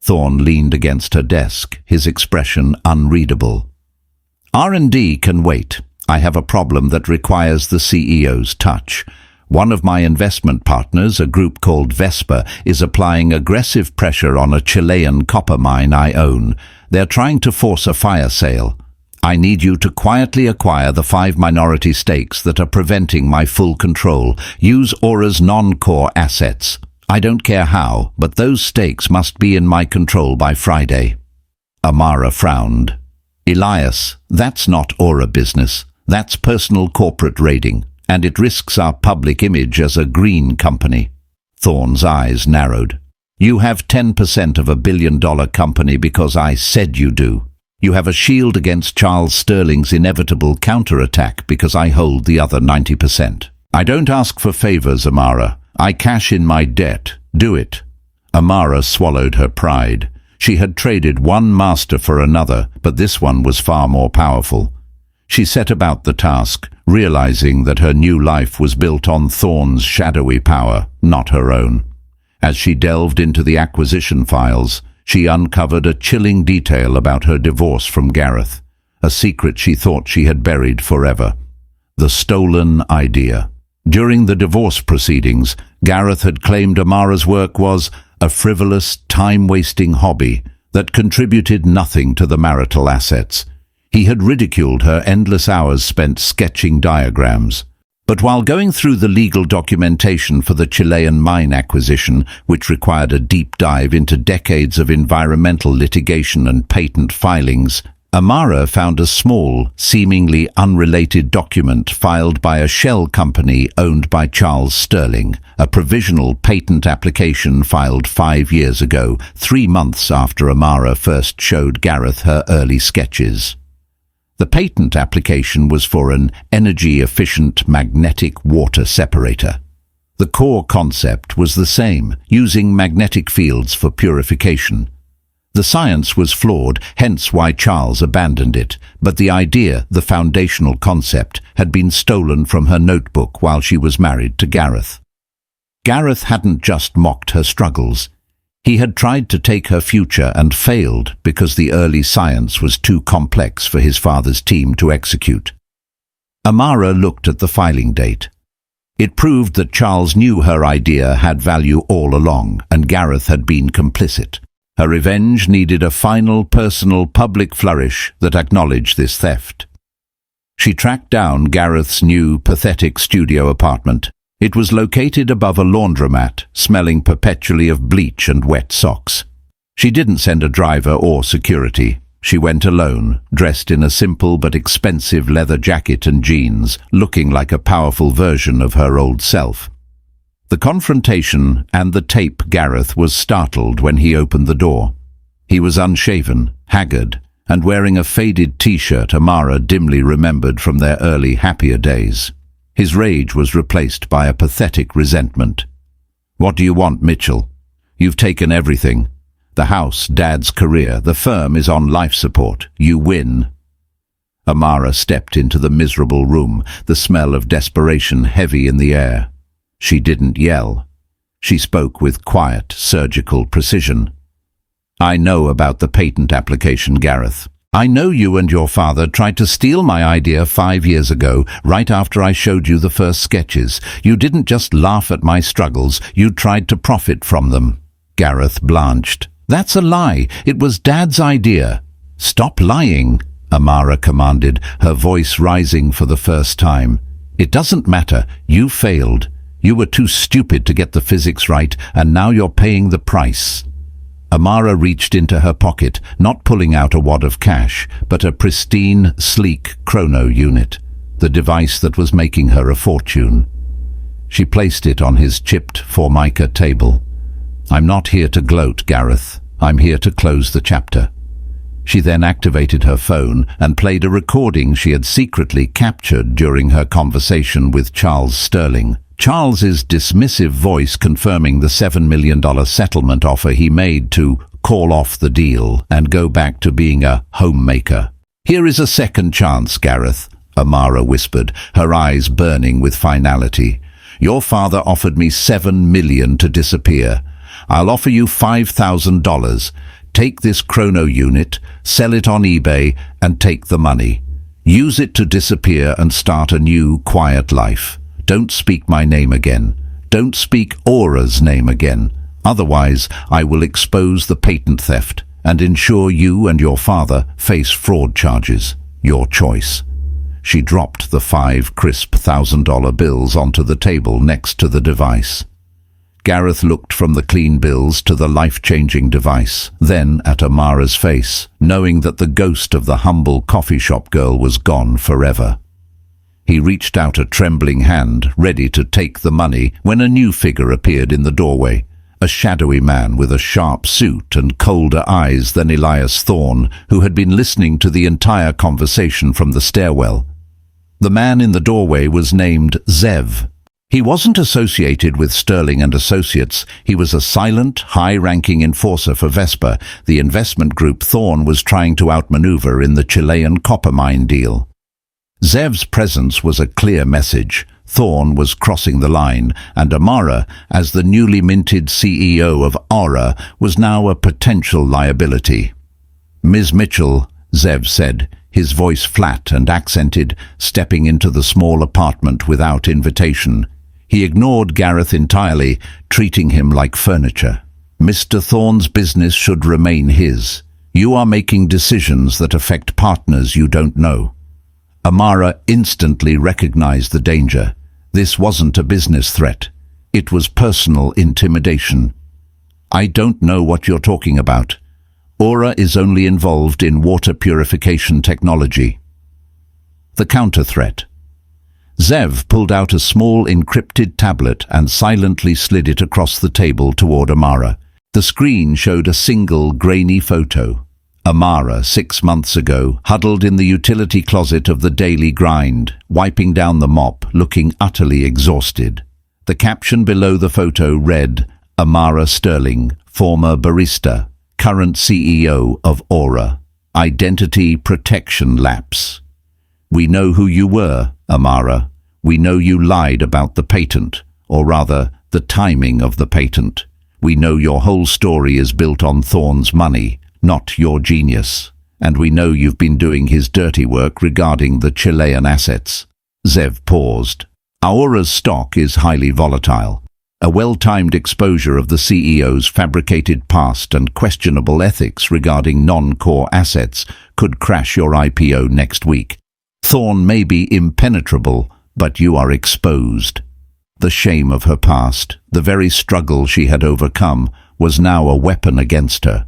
Thorne leaned against her desk, his expression unreadable. "R&D can wait. I have a problem that requires the CEO's touch. One of my investment partners, a group called Vespa, is applying aggressive pressure on a Chilean copper mine I own. They're trying to force a fire sale. I need you to quietly acquire the 5 minority stakes that are preventing my full control. Use Aura's non-core assets. I don't care how, but those stakes must be in my control by Friday." Amara frowned. "Elias, that's not Aura business. That's personal corporate raiding, and it risks our public image as a green company." Thorne's eyes narrowed. "You have 10% of a billion-dollar company because I said you do. You have a shield against Charles Sterling's inevitable counterattack because I hold the other 90%. I don't ask for favors, Amara. I cash in my debt. Do it." Amara swallowed her pride. She had traded one master for another, but this one was far more powerful. She set about the task, realizing that her new life was built on Thorne's shadowy power, not her own. As she delved into the acquisition files, she uncovered a chilling detail about her divorce from Gareth, a secret she thought she had buried forever. The stolen idea. During the divorce proceedings, Gareth had claimed Amara's work was a frivolous, time-wasting hobby that contributed nothing to the marital assets. He had ridiculed her endless hours spent sketching diagrams. But while going through the legal documentation for the Chilean mine acquisition, which required a deep dive into decades of environmental litigation and patent filings, Amara found a small, seemingly unrelated document filed by a shell company owned by Charles Sterling, a provisional patent application filed 5 years ago, 3 months after Amara first showed Gareth her early sketches. The patent application was for an energy-efficient magnetic water separator. The core concept was the same, using magnetic fields for purification. The science was flawed, hence why Charles abandoned it, but the idea, the foundational concept, had been stolen from her notebook while she was married to Gareth. Gareth hadn't just mocked her struggles. He had tried to take her future and failed because the early science was too complex for his father's team to execute. Amara looked at the filing date. It proved that Charles knew her idea had value all along, and Gareth had been complicit. Her revenge needed a final, personal, public flourish that acknowledged this theft. She tracked down Gareth's new, pathetic studio apartment. It was located above a laundromat, smelling perpetually of bleach and wet socks. She didn't send a driver or security. She went alone, dressed in a simple but expensive leather jacket and jeans, looking like a powerful version of her old self. The confrontation and the tape. Gareth was startled when he opened the door. He was unshaven, haggard, and wearing a faded t-shirt Amara dimly remembered from their early, happier days. His rage was replaced by a pathetic resentment. "What do you want, Mitchell? You've taken everything. The house, Dad's career, the firm is on life support. You win." Amara stepped into the miserable room, the smell of desperation heavy in the air. She didn't yell. She spoke with quiet, surgical precision. "I know about the patent application, Gareth. I know you and your father tried to steal my idea 5 years ago, right after I showed you the first sketches. You didn't just laugh at my struggles, you tried to profit from them." Gareth blanched. "That's a lie. It was Dad's idea." "Stop lying," Amara commanded, her voice rising for the first time. "It doesn't matter. You failed. You were too stupid to get the physics right, and now you're paying the price." Amara reached into her pocket, not pulling out a wad of cash, but a pristine, sleek chrono unit, the device that was making her a fortune. She placed it on his chipped formica table. "I'm not here to gloat, Gareth. I'm here to close the chapter." She then activated her phone and played a recording she had secretly captured during her conversation with Charles Sterling. Charles's dismissive voice confirming the $7 million settlement offer he made to call off the deal and go back to being a homemaker. "Here is a second chance, Gareth," Amara whispered, her eyes burning with finality. "Your father offered me $7 million to disappear. I'll offer you $5,000. Take this chrono unit, sell it on eBay, and take the money. Use it to disappear and start a new, quiet life. Don't speak my name again. Don't speak Aura's name again. Otherwise, I will expose the patent theft and ensure you and your father face fraud charges. Your choice." She dropped the 5 crisp $1,000 bills onto the table next to the device. Gareth looked from the clean bills to the life-changing device, then at Amara's face, knowing that the ghost of the humble coffee shop girl was gone forever. He reached out a trembling hand, ready to take the money, when a new figure appeared in the doorway, a shadowy man with a sharp suit and colder eyes than Elias Thorne, who had been listening to the entire conversation from the stairwell. The man in the doorway was named Zev. He wasn't associated with Sterling and Associates. He was a silent, high-ranking enforcer for Vespa, the investment group Thorne was trying to outmaneuver in the Chilean copper mine deal. Zev's presence was a clear message. Thorne was crossing the line, and Amara, as the newly minted CEO of Aura, was now a potential liability. "Ms. Mitchell," Zev said, his voice flat and accented, stepping into the small apartment without invitation. He ignored Gareth entirely, treating him like furniture. "Mr. Thorne's business should remain his. You are making decisions that affect partners you don't know." Amara instantly recognized the danger. This wasn't a business threat. It was personal intimidation. "I don't know what you're talking about. Aura is only involved in water purification technology." The counter-threat. Zev pulled out a small encrypted tablet and silently slid it across the table toward Amara. The screen showed a single grainy photo. Amara, 6 months ago, huddled in the utility closet of the daily grind, wiping down the mop, looking utterly exhausted. The caption below the photo read, "Amara Sterling, former barista, current CEO of Aura. Identity protection lapse. We know who you were, Amara. We know you lied about the patent, or rather, the timing of the patent. We know your whole story is built on Thorne's money, not your genius. And we know you've been doing his dirty work regarding the Chilean assets." Zev paused. Aura's stock is highly volatile. A well-timed exposure of the CEO's fabricated past and questionable ethics regarding non-core assets could crash your IPO next week. Thorne may be impenetrable, but you are exposed. The shame of her past, the very struggle she had overcome, was now a weapon against her.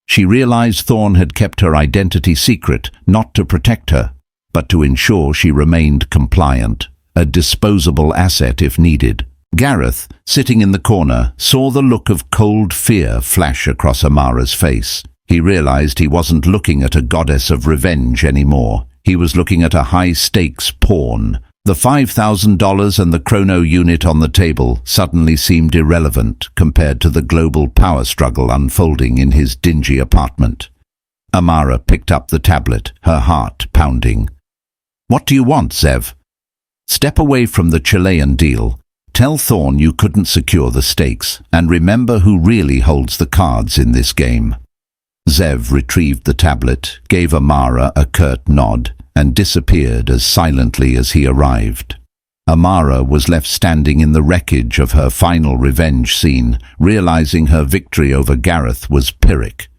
She realized Thorne had kept her identity secret, not to protect her, but to ensure she remained compliant, a disposable asset if needed. Gareth, sitting in the corner, saw the look of cold fear flash across Amara's face. He realized he wasn't looking at a goddess of revenge anymore. He was looking at a high-stakes pawn. The $5,000 and the chrono unit on the table suddenly seemed irrelevant compared to the global power struggle unfolding in his dingy apartment. Amara picked up the tablet, her heart pounding. "What do you want, Zev?" "Step away from the Chilean deal. Tell Thorne you couldn't secure the stakes, and remember who really holds the cards in this game." Zev retrieved the tablet, gave Amara a curt nod, and disappeared as silently as he arrived. Amara was left standing in the wreckage of her final revenge scene, realizing her victory over Gareth was Pyrrhic.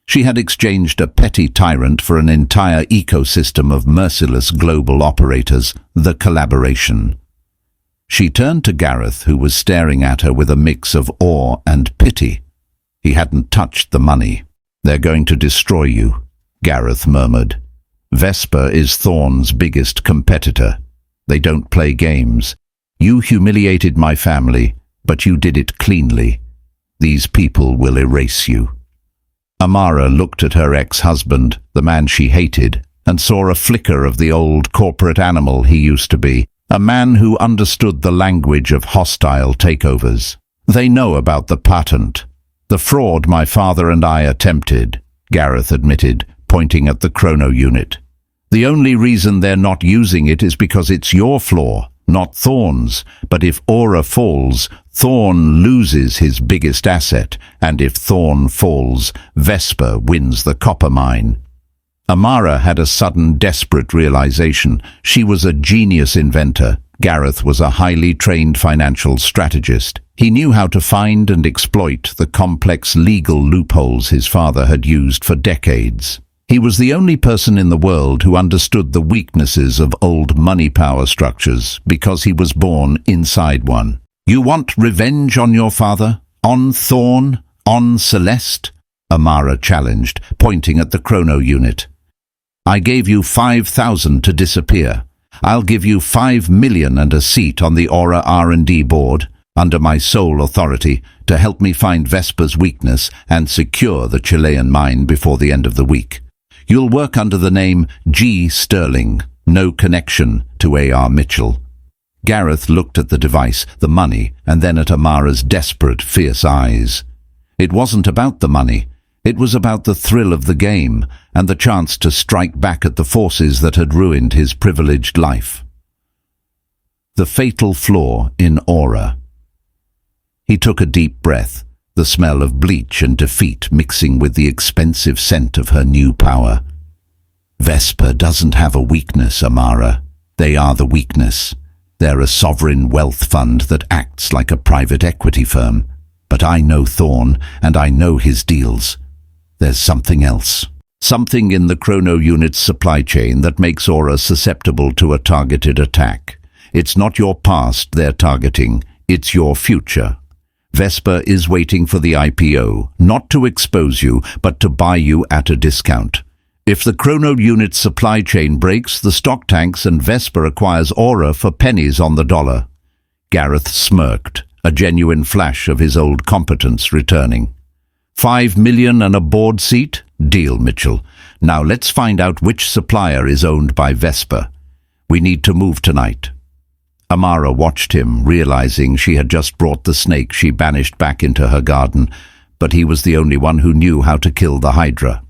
She had exchanged a petty tyrant for an entire ecosystem of merciless global operators, the collaboration. She turned to Gareth, who was staring at her with a mix of awe and pity. He hadn't touched the money. "They're going to destroy you," Gareth murmured. "Vesper is Thorne's biggest competitor. They don't play games. You humiliated my family, but you did it cleanly. These people will erase you." Amara looked at her ex-husband, the man she hated, and saw a flicker of the old corporate animal he used to be, a man who understood the language of hostile takeovers. "They know about the patent. The fraud my father and I attempted," Gareth admitted, pointing at the chrono unit. "The only reason they're not using it is because it's your flaw, not Thorne's. But if Aura falls, Thorne loses his biggest asset, and if Thorne falls, Vesper wins the copper mine." Amara had a sudden, desperate realization. She was a genius inventor. Gareth was a highly trained financial strategist. He knew how to find and exploit the complex legal loopholes his father had used for decades. He was the only person in the world who understood the weaknesses of old money power structures because he was born inside one. "You want revenge on your father? On Thorne? On Celeste?" Amara challenged, pointing at the chrono unit. "I gave you 5,000 to disappear. I'll give you 5 million and a seat on the Aura R&D board, under my sole authority, to help me find Vesper's weakness and secure the Chilean mine before the end of the week. You'll work under the name G. Sterling, no connection to A.R. Mitchell." Gareth looked at the device, the money, and then at Amara's desperate, fierce eyes. It wasn't about the money. It was about the thrill of the game and the chance to strike back at the forces that had ruined his privileged life. The fatal flaw in Aura. He took a deep breath, the smell of bleach and defeat mixing with the expensive scent of her new power. "Vesper doesn't have a weakness, Amara. They are the weakness. They're a sovereign wealth fund that acts like a private equity firm. But I know Thorne, and I know his deals. There's something else. Something in the chrono unit's supply chain that makes Aura susceptible to a targeted attack. It's not your past they're targeting, it's your future. Vesper is waiting for the IPO, not to expose you, but to buy you at a discount. If the chrono unit's supply chain breaks, the stock tanks and Vesper acquires Aura for pennies on the dollar. Gareth smirked, a genuine flash of his old competence returning. 5 million and a board seat? Deal, Mitchell. Now let's find out which supplier is owned by Vesper. We need to move tonight. Amara watched him, realizing she had just brought the snake she banished back into her garden, but he was the only one who knew how to kill the Hydra.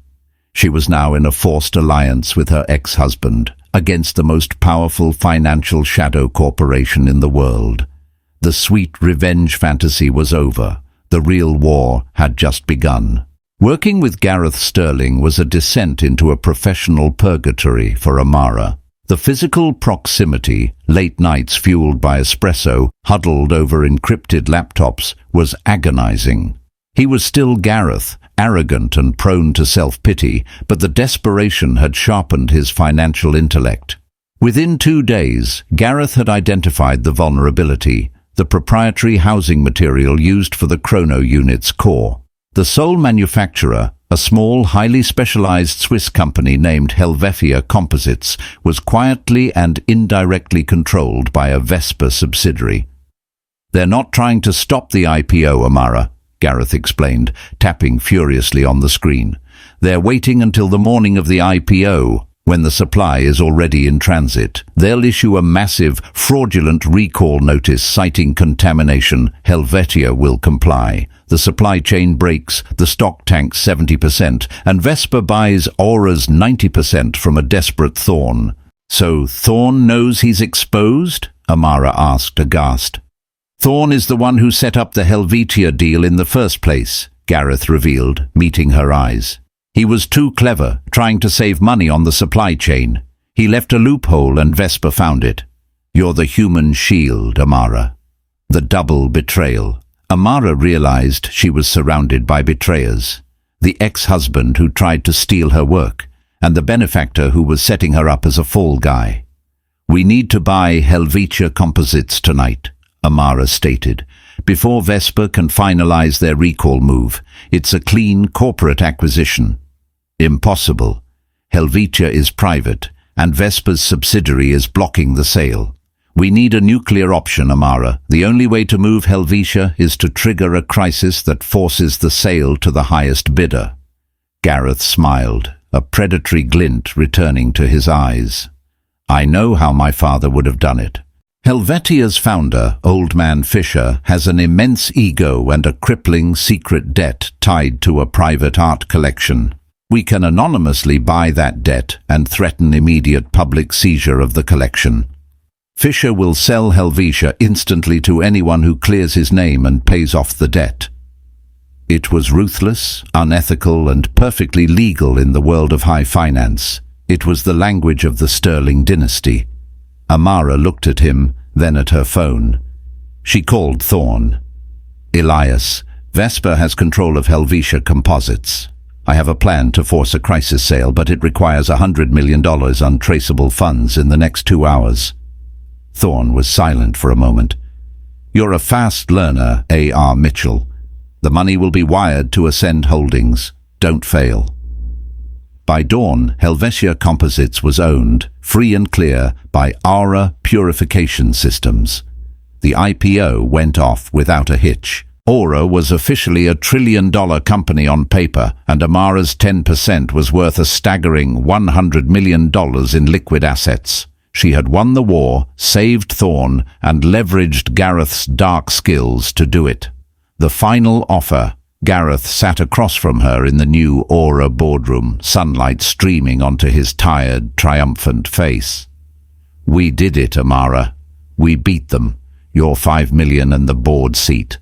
She was now in a forced alliance with her ex-husband against the most powerful financial shadow corporation in the world. The sweet revenge fantasy was over. The real war had just begun. Working with Gareth Sterling was a descent into a professional purgatory for Amara. The physical proximity, late nights fueled by espresso, huddled over encrypted laptops, was agonizing. He was still Gareth, arrogant and prone to self-pity, but the desperation had sharpened his financial intellect. Within 2 days, Gareth had identified the vulnerability, the proprietary housing material used for the Chrono unit's core. The sole manufacturer, a small, highly specialized Swiss company named Helvetia Composites, was quietly and indirectly controlled by a Vesper subsidiary. "They're not trying to stop the IPO, Amara," Gareth explained, tapping furiously on the screen. "They're waiting until the morning of the IPO, when the supply is already in transit. They'll issue a massive, fraudulent recall notice citing contamination. Helvetia will comply. The supply chain breaks, the stock tanks 70%, and Vesper buys Aura's 90% from a desperate Thorn." "So Thorn knows he's exposed?" Amara asked, aghast. "Thorn is the one who set up the Helvetia deal in the first place," Gareth revealed, meeting her eyes. "He was too clever, trying to save money on the supply chain. He left a loophole and Vesper found it. You're the human shield, Amara." The double betrayal. Amara realized she was surrounded by betrayers. The ex-husband who tried to steal her work, and the benefactor who was setting her up as a fall guy. "We need to buy Helvetia Composites tonight," Amara stated, "before Vesper can finalize their recall move. It's a clean corporate acquisition." "Impossible. Helvetia is private, and Vesper's subsidiary is blocking the sale. We need a nuclear option, Amara. The only way to move Helvetia is to trigger a crisis that forces the sale to the highest bidder." Gareth smiled, a predatory glint returning to his eyes. "I know how my father would have done it." Helvetia's founder, Old Man Fisher, has an immense ego and a crippling secret debt tied to a private art collection. We can anonymously buy that debt and threaten immediate public seizure of the collection. Fisher will sell Helvetia instantly to anyone who clears his name and pays off the debt. It was ruthless, unethical, and perfectly legal in the world of high finance. It was the language of the Sterling dynasty. Amara looked at him, then at her phone. She called Thorn. "Elias, Vesper has control of Helvetia Composites. I have a plan to force a crisis sale, but it requires $100 million untraceable funds in the next 2 hours. Thorn was silent for a moment. "You're a fast learner, A.R. Mitchell. The money will be wired to Ascend Holdings. Don't fail." By dawn, Helvetia Composites was owned, free and clear, by Water-Purification Systems. The IPO went off without a hitch. Aura was officially a $1 trillion company on paper, and Amara's 10% was worth a staggering $100 million in liquid assets. She had won the war, saved Thorn, and leveraged Gareth's dark skills to do it. The final offer. Gareth sat across from her in the new Aura boardroom, sunlight streaming onto his tired, triumphant face. "We did it, Amara. We beat them. Your 5 million and the board seat."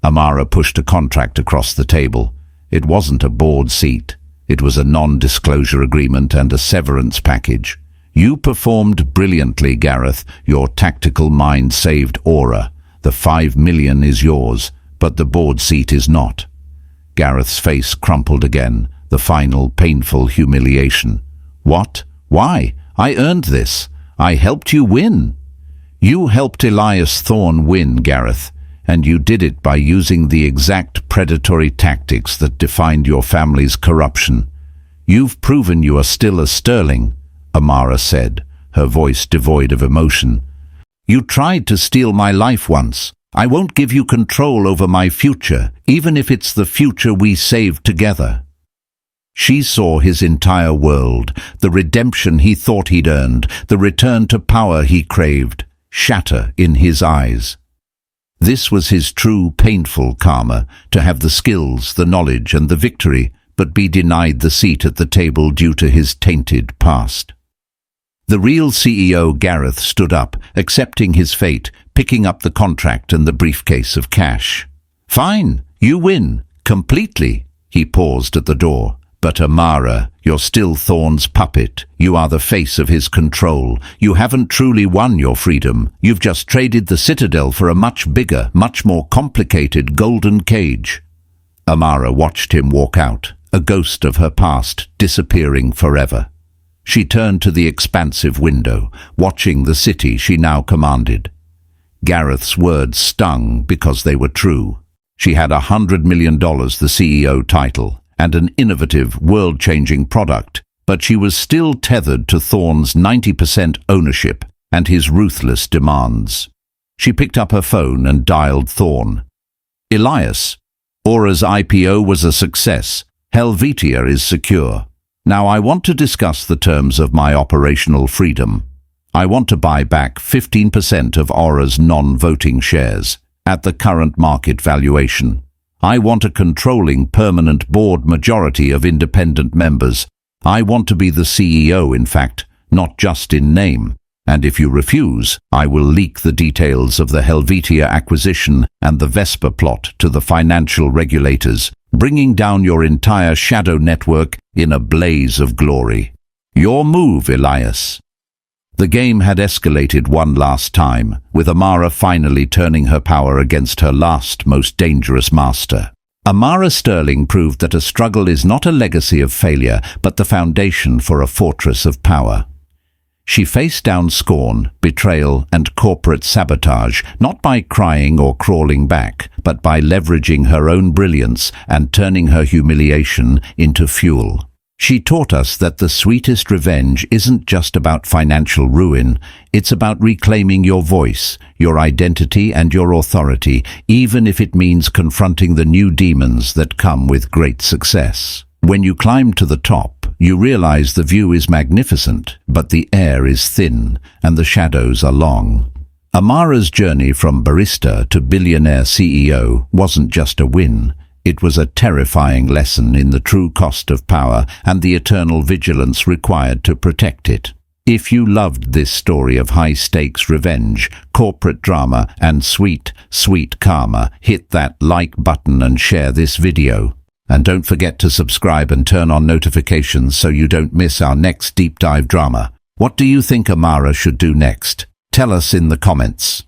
Amara pushed a contract across the table. It wasn't a board seat. It was a non-disclosure agreement and a severance package. "You performed brilliantly, Gareth. Your tactical mind saved Aura. The 5 million is yours, but the board seat is not." Gareth's face crumpled again, the final painful humiliation. "What? Why? I earned this. I helped you win." "You helped Elias Thorn win, Gareth, and you did it by using the exact predatory tactics that defined your family's corruption. You've proven you are still a Sterling," Amara said, her voice devoid of emotion. "You tried to steal my life once. I won't give you control over my future, even if it's the future we saved together. She saw his entire world, the redemption he thought he'd earned, the return to power he craved, shatter in his eyes. This was his true, painful karma, to have the skills, the knowledge, and the victory, but be denied the seat at the table due to his tainted past. The real CEO, Gareth, stood up, accepting his fate, picking up the contract and the briefcase of cash. Fine, you win, completely. He paused at the door. But Amara, you're still Thorne's puppet. You are the face of his control. You haven't truly won your freedom. You've just traded the Citadel for a much bigger, much more complicated golden cage. Amara watched him walk out, a ghost of her past disappearing forever. She turned to the expansive window, watching the city she now commanded. Gareth's words stung because they were true. She had $100 million, the CEO title, and an innovative, world-changing product, but she was still tethered to Thorne's 90% ownership and his ruthless demands. She picked up her phone and dialed Thorne. Elias, Aura's IPO was a success. Helvetia is secure. Now I want to discuss the terms of my operational freedom. I want to buy back 15% of Aura's non-voting shares at the current market valuation. I want a controlling permanent board majority of independent members. I want to be the CEO, in fact, not just in name. And if you refuse, I will leak the details of the Helvetia acquisition and the Vesper plot to the financial regulators, bringing down your entire shadow network in a blaze of glory. Your move, Elias. The game had escalated one last time, with Amara finally turning her power against her last, most dangerous master. Amara Sterling proved that a struggle is not a legacy of failure, but the foundation for a fortress of power. She faced down scorn, betrayal, and corporate sabotage, not by crying or crawling back, but by leveraging her own brilliance and turning her humiliation into fuel. She taught us that the sweetest revenge isn't just about financial ruin, it's about reclaiming your voice, your identity, and your authority, even if it means confronting the new demons that come with great success. When you climb to the top, you realize the view is magnificent, but the air is thin, and the shadows are long. Amara's journey from barista to billionaire CEO wasn't just a win. It was a terrifying lesson in the true cost of power and the eternal vigilance required to protect it. If you loved this story of high-stakes revenge, corporate drama, and sweet, sweet karma, hit that like button and share this video. And don't forget to subscribe and turn on notifications so you don't miss our next deep dive drama. What do you think Amara should do next? Tell us in the comments.